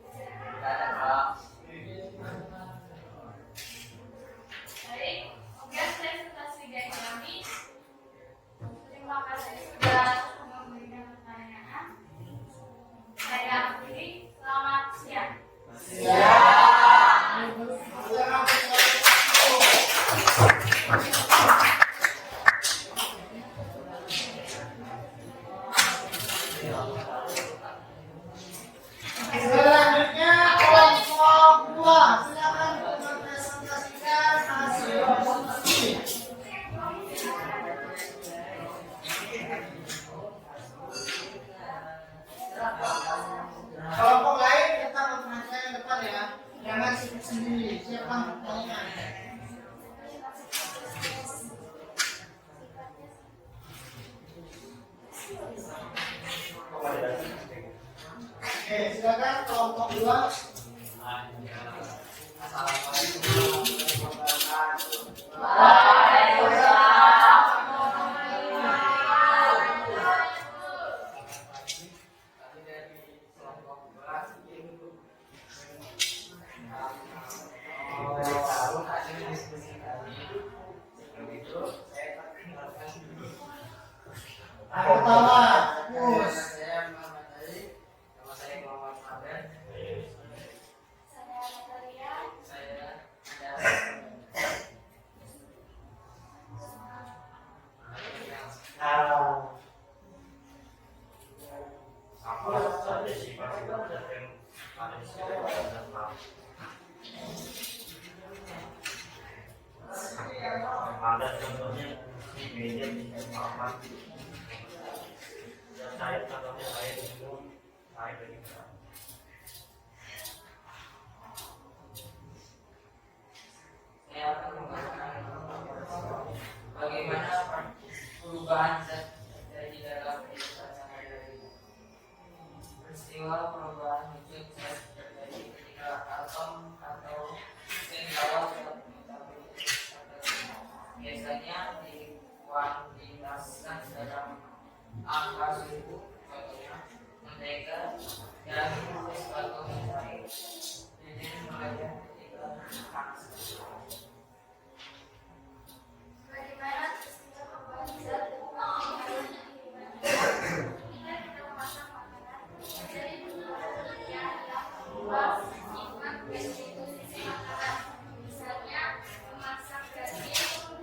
Tidak ada, Pak. Baik, tugas presentasi dari kami. Terima kasih sudah memberikan pertanyaan. Saya akhiri. Selamat siang. Selanjutnya kelompok 2. Silakan mempresentasikan hasil diskusi. Kelompok lain kita memperhatikan yang depan ya. Jangan sendiri. Siapa pertanyaan? Oke, silakan kelompok 2. Pertama, Mus. Saya Muhammad Ali. Nama saya Muhammad Fadel. Saya Natalia. Saya Ada contohnya di media di Muhammad. Dan saya contohnya saya bingung, saya berikan. Saya akan mengatakan bagaimana perubahan zat terjadi dalam kehidupan sehari-hari. Peristiwa perubahan wujud zat terjadi ketika atom atau senyawa zat metabolis biasanya dikuantitaskan dalam angka suhu, contohnya mega dan atau mencari jenis mulai ketika panas. Bagaimana peristiwa perubahan zat mengaruhi kehidupan kita? Ketika kita memasak makanan, terjadi perubahan yang membuat nikmat dan sisi makanan. Misalnya, memasak daging,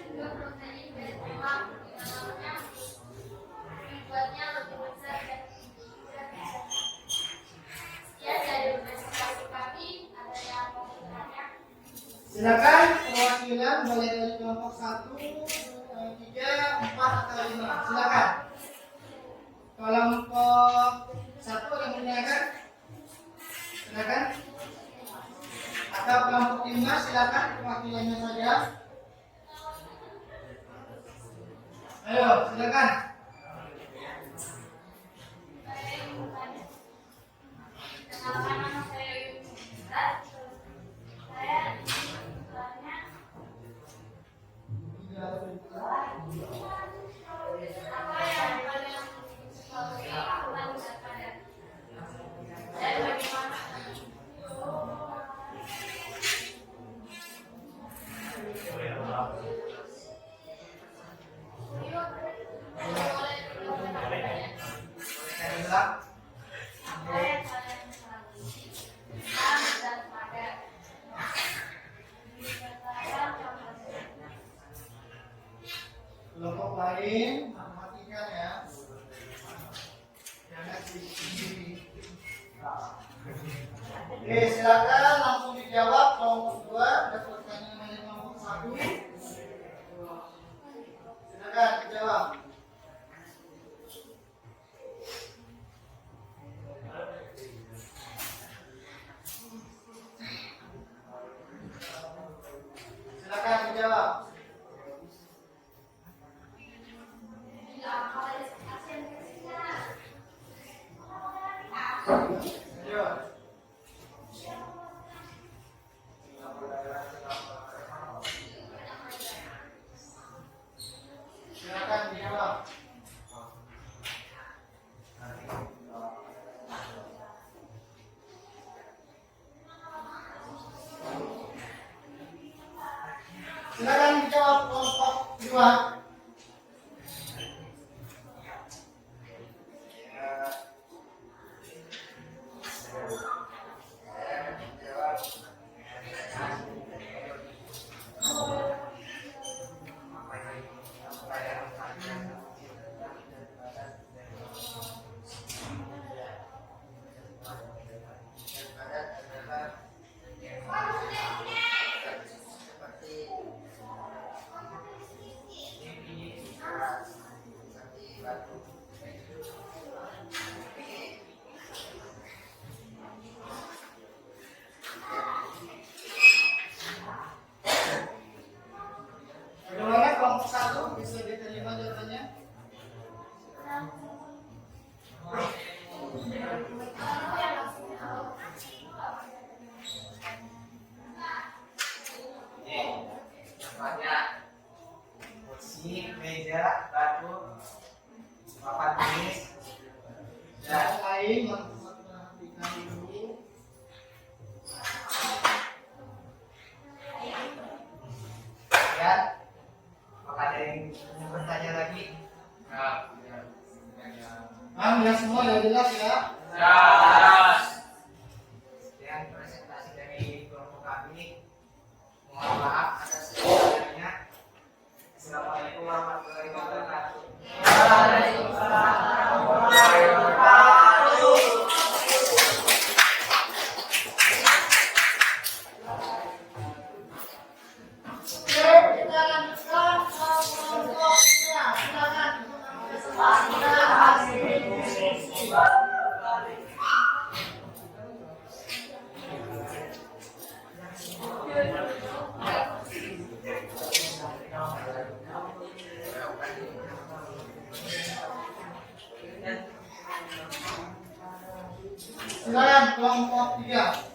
juga protein dan lemak di dalamnya membuatnya lebih besar dan sehat. Sekian dari presentasi kami. Ada yang mau bertanya? Silakan perwakilan boleh dari kelompok 1, 3, 4 atau 5. Silakan. Kelompok 1 yang menanyakan. Silakan. Atau kelompok 5 silakan perwakilannya saja. Ayo, silakan. Kenalkan, nama saya Yunita. Saya ingin bertanya apa yang paling mempengaruhi asupan zat padat dan bagaimana Silakan. apa yang paling mempengaruhi zat padat. Saya contohnya. Kelompok lain perhatikan ya. Jangan sendiri. Oke, silakan langsung dijawab kelompok 2 dan pertanyaan dari kelompok 1. Silakan dijawab. Silakan dijawab. Ayo. Silakan dijawab. mahasiswa. Bagaimana kelompok 1 bisa diterima jawabannya? Tempatnya kursi, meja, batu, papan tulis, Yang lain memperhatikan dulu. ya. Apakah ada yang mau bertanya lagi? Ya semua ya jelas ya. Sekian presentasi dari kelompok kami. Mohon maaf atas kegiatannya. Assalamualaikum warahmatullahi wabarakatuh. Waalaikumsalam warahmatullahi wabarakatuh. Oke, kita lanjutkan kelompok 3. Silakan untuk mengambil hasil. Silakan kelompok 3.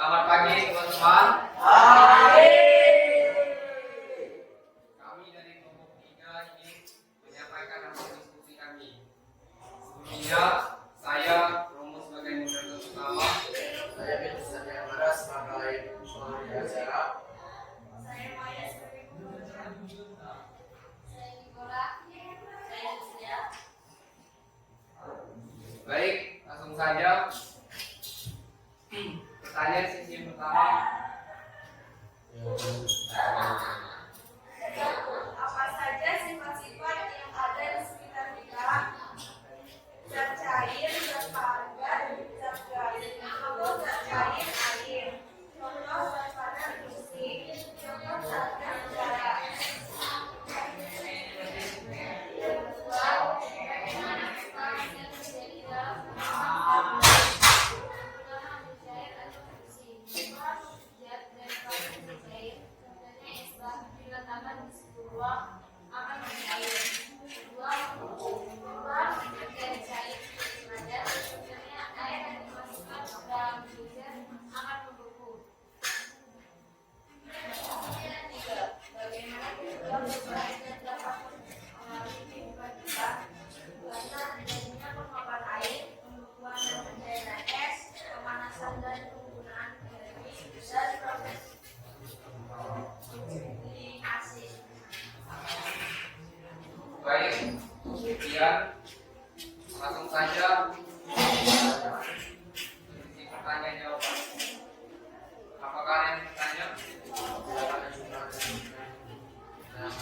Selamat pagi teman-teman. Kami dari kelompok 3 ingin menyampaikan hasil diskusi kami. Sebelumnya saya Romo sebagai moderator utama. Saya Petrus Satyamara sebagai pengambil acara. Saya Maya sebagai guru. Saya Nicola. Saya Lucia. Baik, langsung saja. Pertanyaan sesi yang pertama. Apa saja sifat-sifat yang ada di sekitar kita? Zat cair, zat padat, zat garing, atau zat cair air. Contoh zat padat besi, contoh zat gas udara. Yang kedua, bagaimana substansi yang terjadi dalam permukaan cair atau besi? Zat dan substansi cair, contohnya es batu diletakkan di suhu ruang akan mencair. Kedua, zat dan cair padat, contohnya air yang dimasukkan ke dalam freezer akan membeku. Yang ketiga, bagaimana kita berbahaya dapat mengalami kehidupan kita? Karena adanya pemaparan air, pembekuan dan pencairan es, pemanasan dan penggunaan energi, dan proses di AC. Baik, kemudian langsung saja isi pertanyaan jawaban. Apakah ada yang bertanya?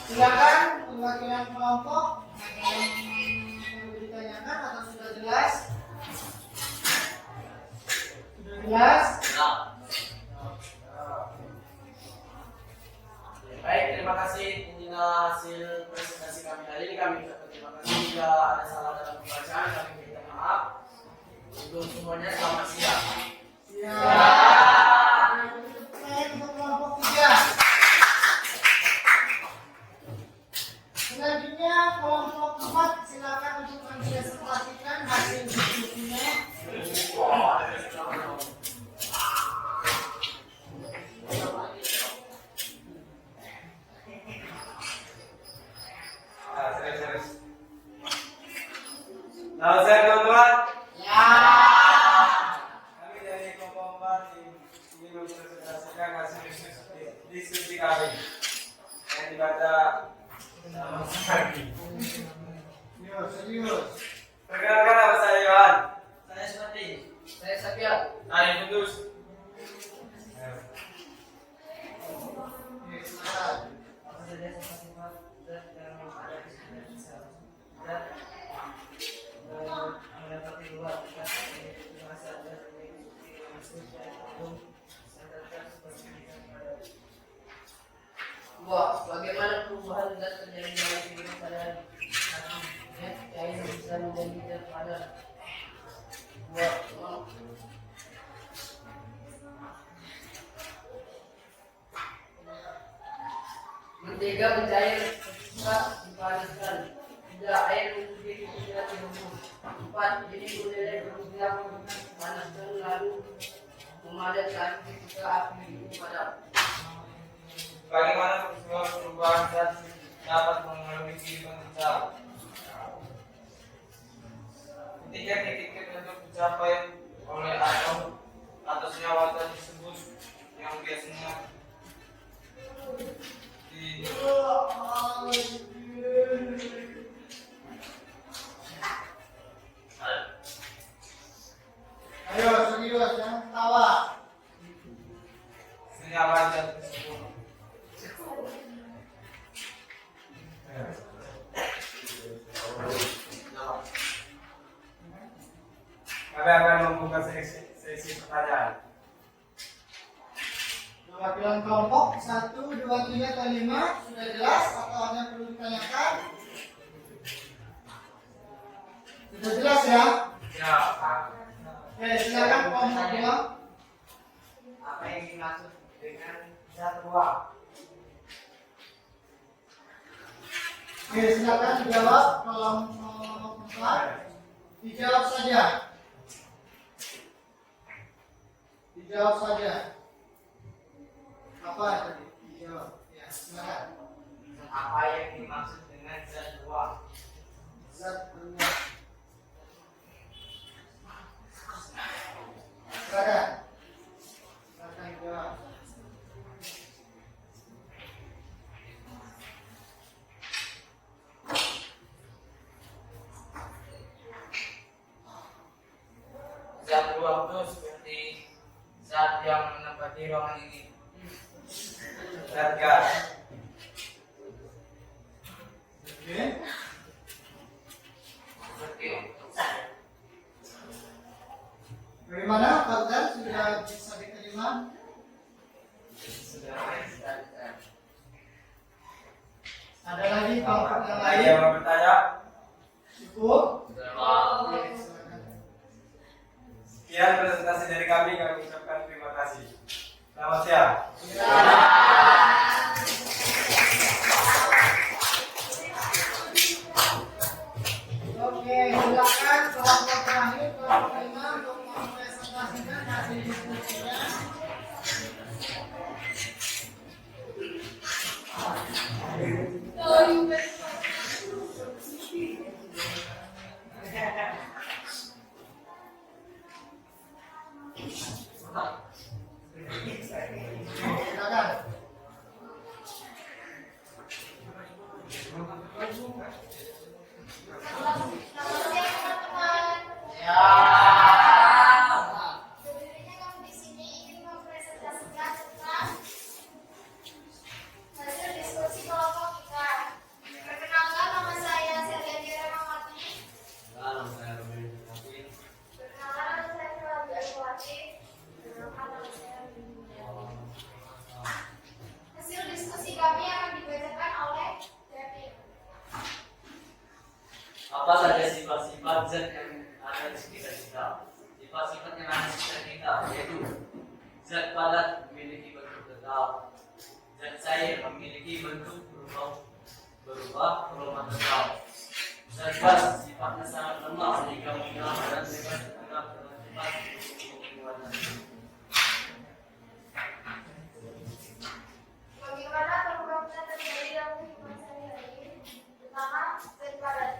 Silakan perwakilan kelompok yang ditanyakan atau sudah jelas? Sudah jelas? Baik, terima kasih. Inilah hasil presentasi kami hari ini. Kami ucapkan terima kasih. Jika ada salah dalam pembacaan, kami minta maaf. Untuk semuanya, selamat siang. Siap. Baik, untuk kelompok 3. Selanjutnya kelompok 4, silakan untuk mempresentasikan hasil diskusinya. Selamat siang teman-teman. Ya. Kami dari kelompok 4 ingin mempresentasikan hasil diskusi serius. Perkenalkan nama saya Yohan. Saya seperti Saya Satya. Saya Kudus. Oke, silakan. Apa saja sifat-sifat zat yang ada di sekitar kita. Zat mendapati luar kita merasa zat yang masuk dan umum standar seperti pada Wah, bagaimana perubahan zat terjadi dalam kehidupan pada zat cair bisa menjadi zat padat. Wah, mentega mencair cepat dipanaskan. Tidak air mendidih tidak direbus. 4. Ini mulai berubah panaskan lalu memadatkan ketika api padam. bagaimana peristiwa perubahan zat dapat mengalami kehidupan kita. Ketika titik tertentu dicapai oleh atom atau senyawa zat tersebut yang biasanya di Ayo, serius, jangan ketawa. senyawa zat tersebut. Kami akan membuka sesi pertanyaan. Perwakilan kelompok 1, 2, 3, atau 5 sudah jelas atau hanya perlu ditanyakan? Sudah jelas ya? Ya, Oke, silakan kelompok 2. apa yang dimaksud dengan zat ruang? Oke, silakan dijawab kelompok 4. Dijawab saja. Dijawab saja. Apa tadi? Dijawab. Ya, silakan. Apa yang dimaksud dengan zat ruang? Zat ruang. Silakan. Silakan jawab. Zat ruang itu seperti zat yang menempati ruangan ini. Zat gas. Oke. Seperti Bagaimana, Fadlan? Sudah bisa diterima? Ada lagi kelompok yang Ada lain? yang mau bertanya? Cukup? Oke, silakan. Sekian presentasi dari kami ucapkan terima kasih. Selamat siang. Oke, silakan kelompok terakhir, kelompok 5 untuk mempresentasikan hasil diskusinya. Silakan. Selamat siang teman-teman. Sebenarnya kami di sini ingin mempresentasikan tentang hasil diskusi kelompok kita. Perkenalkan, nama saya Celia Dira Mamati. Perkenalkan, nama saya Rabi Alwati. Perkenalkan, nama saya Binda. Hasil diskusi kami akan dibacakan oleh David. Apa saja sifat-sifat zat yang ada di sekitar kita? Sifat-sifat yang ada di sekitar kita yaitu zat padat memiliki bentuk tetap, zat cair memiliki bentuk berubah tetap, zat gas sifatnya sangat lemah sehingga menghilang dan bebas terhadap sifat kekuatan. Bagaimana perubahan terjadi dalam kehidupan sehari-hari? Pertama, zat padat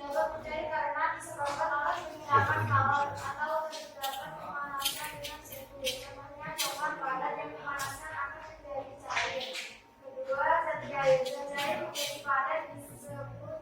dapat terjadi karena disebabkan oleh penggunaan kalor atau terdapat pemanasan dengan suhu. Contohnya coklat padat yang dipanaskan akan menjadi cair. Kedua, zat cair menjadi padat disebut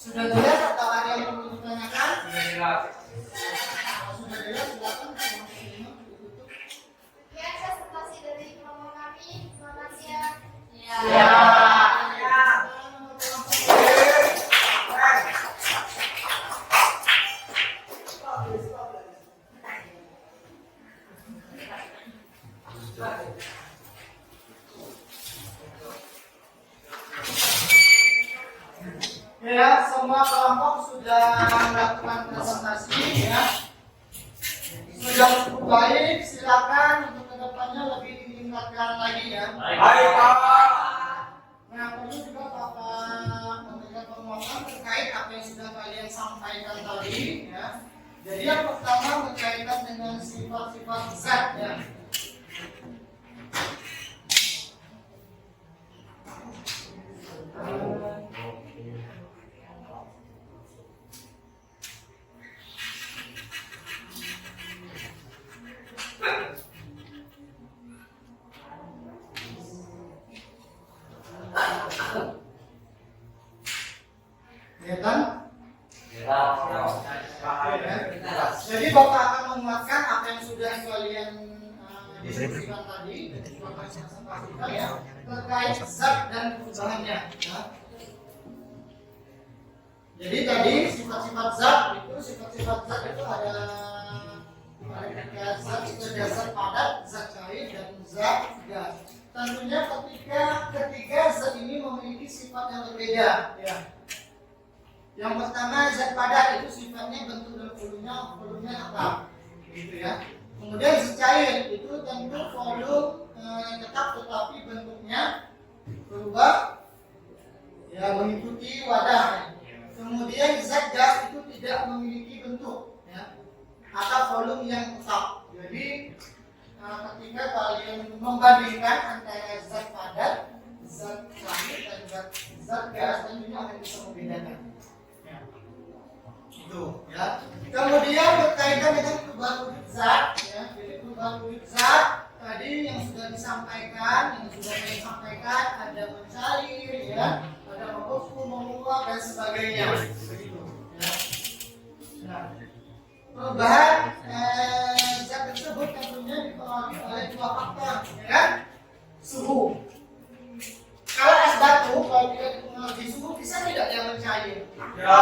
Sudah jelas atau ada yang perlu ditanyakan? Sudah jelas. Kalau sudah jelas, silakan. Ya, presentasi dari kelompok kami. Selamat siang. Ya. Ya, semua kelompok sudah melakukan presentasi ya. Sudah cukup baik, silakan untuk kedepannya lebih ditingkatkan lagi ya. Baik, Pak. Nah, perlu juga Bapak memberikan penguatan terkait apa yang sudah kalian sampaikan tadi ya. Jadi yang pertama berkaitan dengan sifat-sifat zat ya. Ya kan? Jadi Bapak akan menguatkan apa yang sudah kalian diskusikan tadi, Bapak presentasikan ya, terkait zat dan perubahannya. Ya. Jadi tadi sifat-sifat zat itu ada tiga zat, itu ada zat padat, zat cair, dan zat gas. Tentunya ketiga zat ini memiliki sifat yang berbeda. Ya. Yang pertama zat padat itu sifatnya bentuk dan volumenya apa, gitu ya. Kemudian zat cair itu tentu volume tetap tetapi bentuknya berubah, ya mengikuti wadah. Kemudian zat gas itu tidak memiliki bentuk, ya, atau volume yang tetap. Jadi ketika kalian membandingkan antara zat padat, zat cair dan zat gas, tentunya akan bisa membedakan. Itu ya. Kemudian berkaitan dengan perubahan unit zat ya. Jadi perubahan unit zat tadi yang sudah disampaikan, saya sampaikan ada mencair ya, ada membeku, menguap dan sebagainya. Begitu ya. Nah, perubahan zat tersebut tentunya dipengaruhi oleh dua faktor, ya kan? Suhu. Kalau es batu, kalau tidak dipengaruhi suhu, bisa tidak dia mencair? Ya.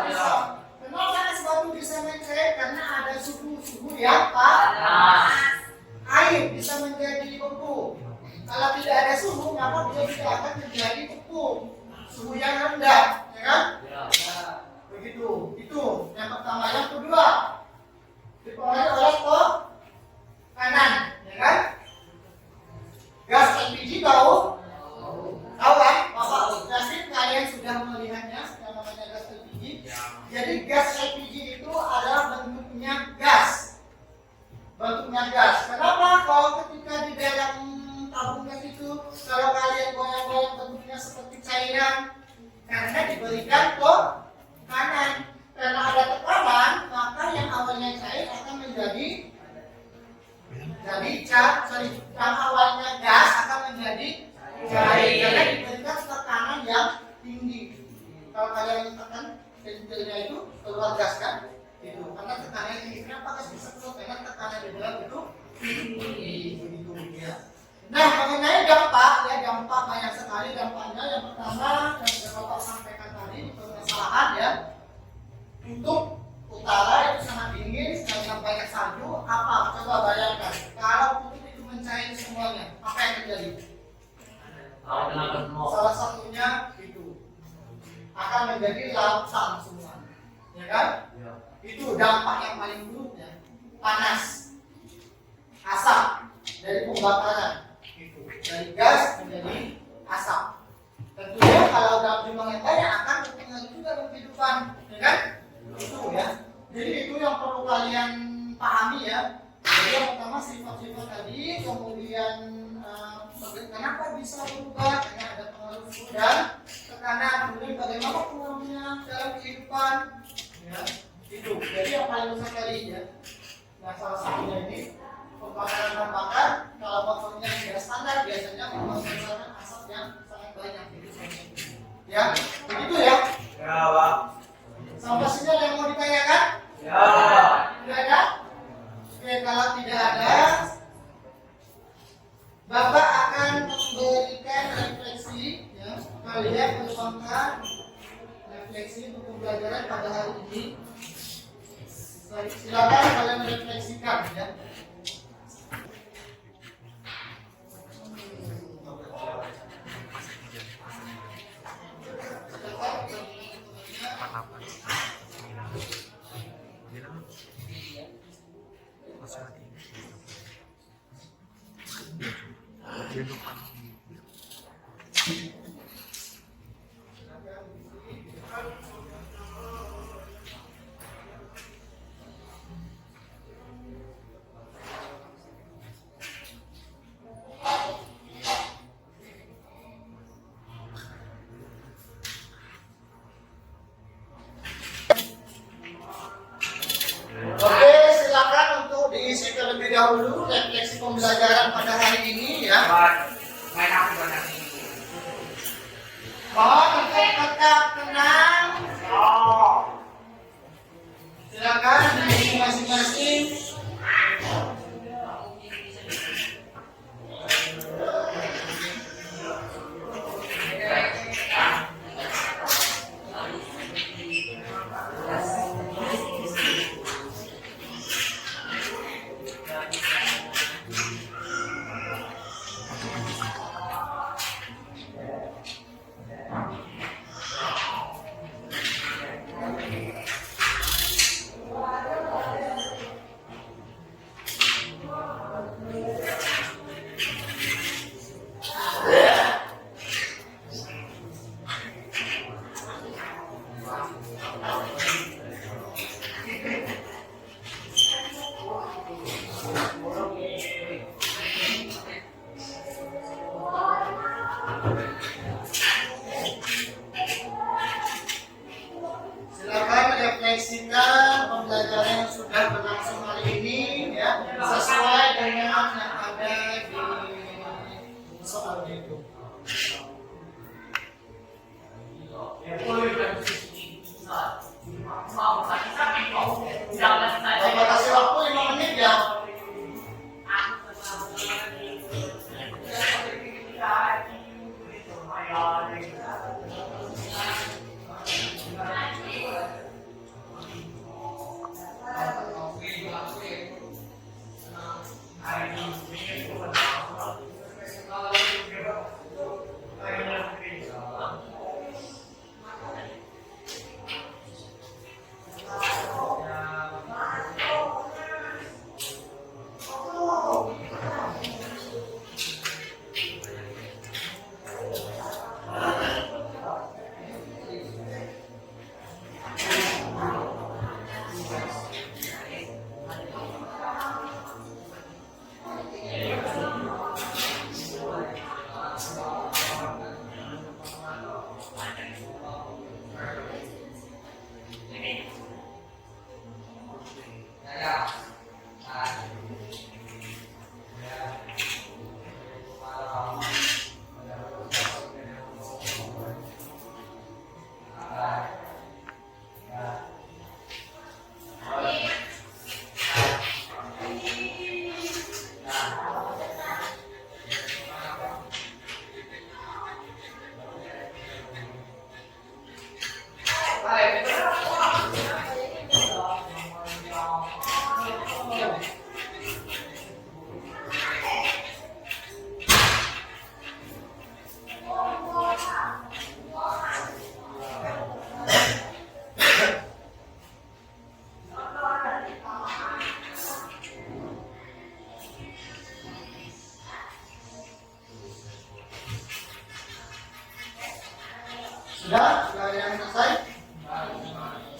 Bisa. Kenapa es batu bisa mencair? Karena ada suhu yang panas. Air bisa menjadi beku. Kalau tidak ada suhu, maka dia tidak akan menjadi beku. Suhu yang rendah, ya kan? Begitu. Itu yang pertama. Yang kedua, dipengaruhi oleh kanan, ya kan? Gas LPG tahu? Tahu kan? Bapak, pasti kalian sudah melihatnya yang namanya gas LPG. Jadi gas LPG itu adalah bentuknya gas. Bentuknya gas. Kenapa? Kalau ketika di dalam tabung gas itu, kalau kalian goyang-goyang bentuknya seperti cairan, karena diberikan kanan. Karena ada tekanan, maka yang awalnya cair akan menjadi yang awalnya gas akan menjadi cair. Karena diberikan tekanan yang tinggi. Kalau kalian tekan ventilnya itu keluar gas kan? Itu karena tekanannya tinggi. Kenapa gas bisa keluar? Karena tekanan di dalam itu tinggi. Begitu ya. Nah, mengenai dampak ya, dampak banyak sekali dampaknya. Yang pertama yang sudah Bapak sampaikan tadi, permasalahan ya. Untuk utara itu sangat dingin, sangat banyak salju. Apa? Coba bayangkan kalau kutub itu mencair semuanya, apa yang terjadi? Salah satunya itu akan menjadi lautan semua, ya kan? Ya. Itu dampak yang paling buruk ya. Panas, asap dari pembakaran, itu dari gas menjadi asap. Tentunya kalau dalam jumlah yang banyak akan berpengaruh juga dalam kehidupan, ya kan? Itu ya. Jadi itu yang perlu kalian pahami ya. Jadi yang pertama sifat-sifat tadi, kemudian kenapa bisa berubah? Karena ada pengaruh suhu dan tekanan. Kemudian bagaimana pengaruhnya dalam kehidupan? Ya, itu. Jadi yang paling besar tadi ya. Nah, salah satunya ini pembakaran bahan bakar. Kalau motornya tidak standar, biasanya menghasilkan asap yang sangat banyak. Itu ya, begitu ya. Ya, Pak. untuk pembelajaran pada hari ini. Silakan kalian refleksikan ya. Oke, silakan untuk diisi terlebih dahulu refleksi pembelajaran pada hari ini ya. Main aku banyak ini. Mohon untuk tetap tenang. Silakan diisi masing-masing. Silakan refleksikan pembelajaran yang sudah berlangsung hari ini ya, sesuai dengan yang ada di soal itu. Bapak kasih waktu 5 menit ya. Sudah? Sudah ada yang selesai?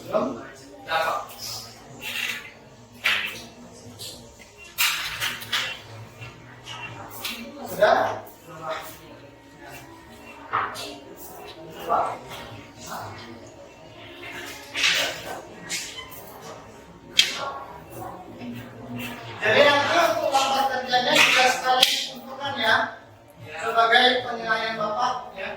Belum? Dapat. Sudah? Jadi nanti untuk lambat kerjanya juga sekalian ditentukan ya, sebagai penilaian Bapak ya.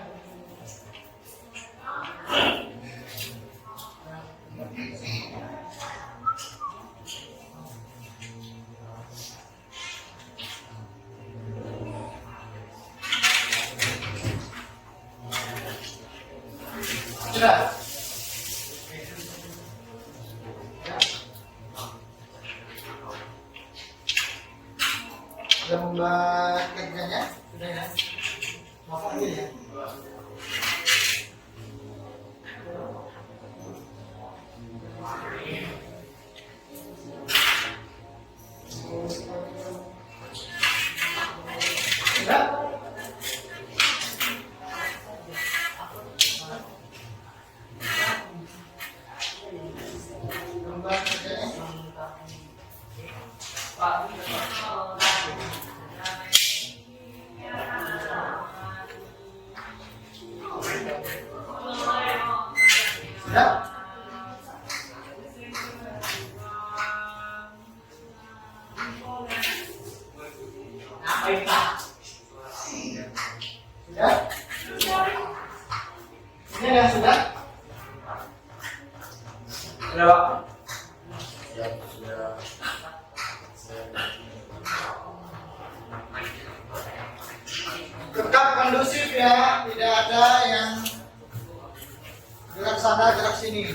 Sudah? Gambar kerjanya sudah ya. Mau panggil ya. Sudah. Gambar kerjanya. Sudah. Ngapain Pak? Sudah. Ini yang sudah. Sudah, Pak. Tetap kondusif ya, tidak ada yang gerak sana gerak sini.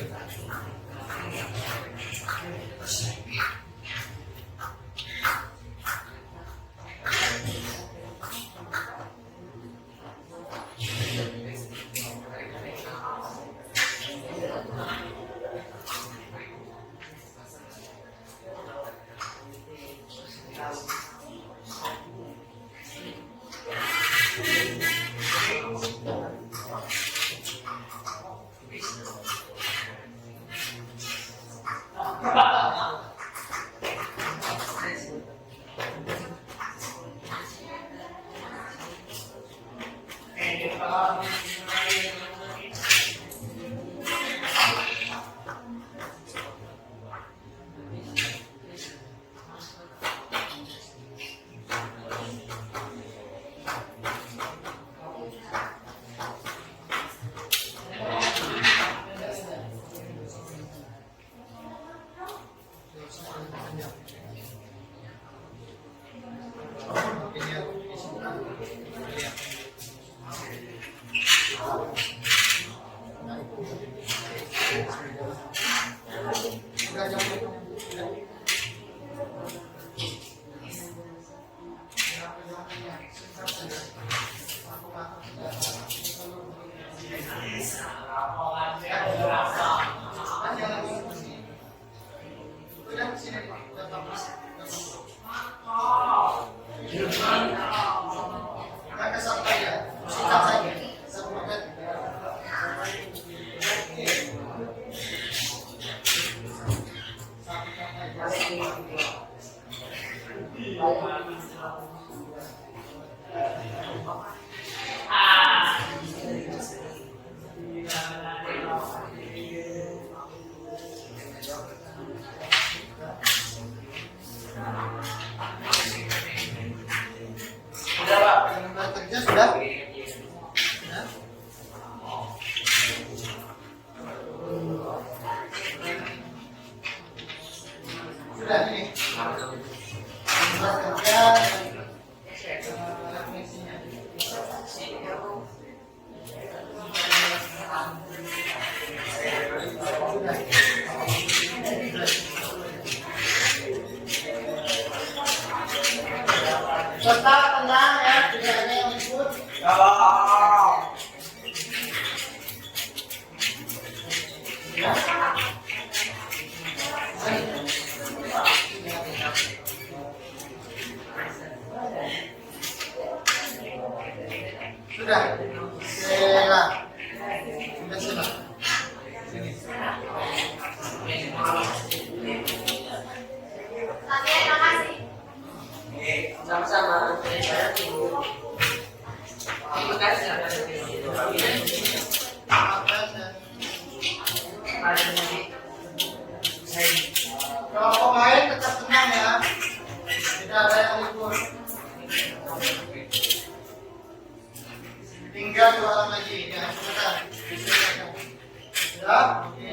Sudah, Pak. Gambar kerja sudah. Sudah ini. Gambar kerja. Tetap tenang ya, tidak ada yang ikut. Ya, Pak. Ya. Sudah. Sela. Sudah sela. Sini. Oke, makasih. Sama-sama. Terima kasih. Kalau pemain tetap tenang ya, tidak ada yang libur. Tinggal 2 orang lagi, jangan sebentar. Sudah? Oke.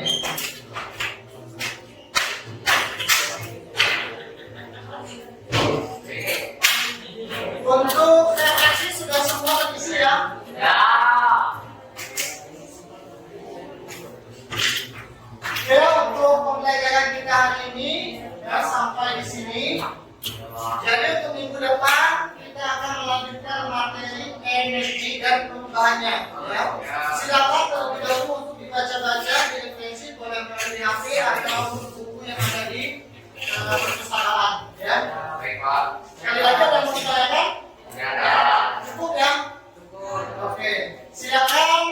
Untuk reaksi sudah semua terisi ya. Ya. Oke, untuk pembelajaran kita hari ini ya sampai di sini. Jadi untuk minggu depan pembacanya. Ya. Silakan terlebih dahulu untuk dibaca-baca, direferensi boleh melalui HP atau buku yang ada di perpustakaan. Ya. Baik Pak. Sekali lagi ada yang mau ditanyakan? Tidak ada. Cukup ya? Oke. Silakan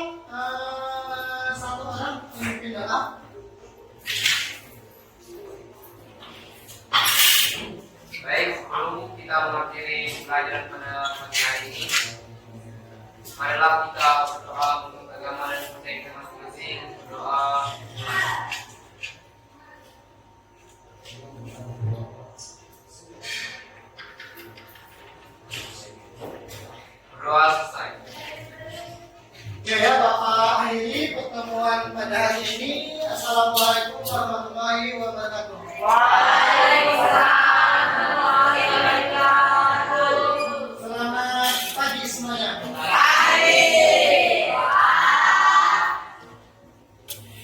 satu orang memimpin doa. Baik, sebelum kita mengakhiri pelajaran pada pagi hari ini, marilah kita berdoa untuk agama dan bangsa kita masing-masing. Berdoa. Berdoa selesai. Oke ya, Bapak akhiri pertemuan pada hari ini. Assalamualaikum warahmatullahi wabarakatuh.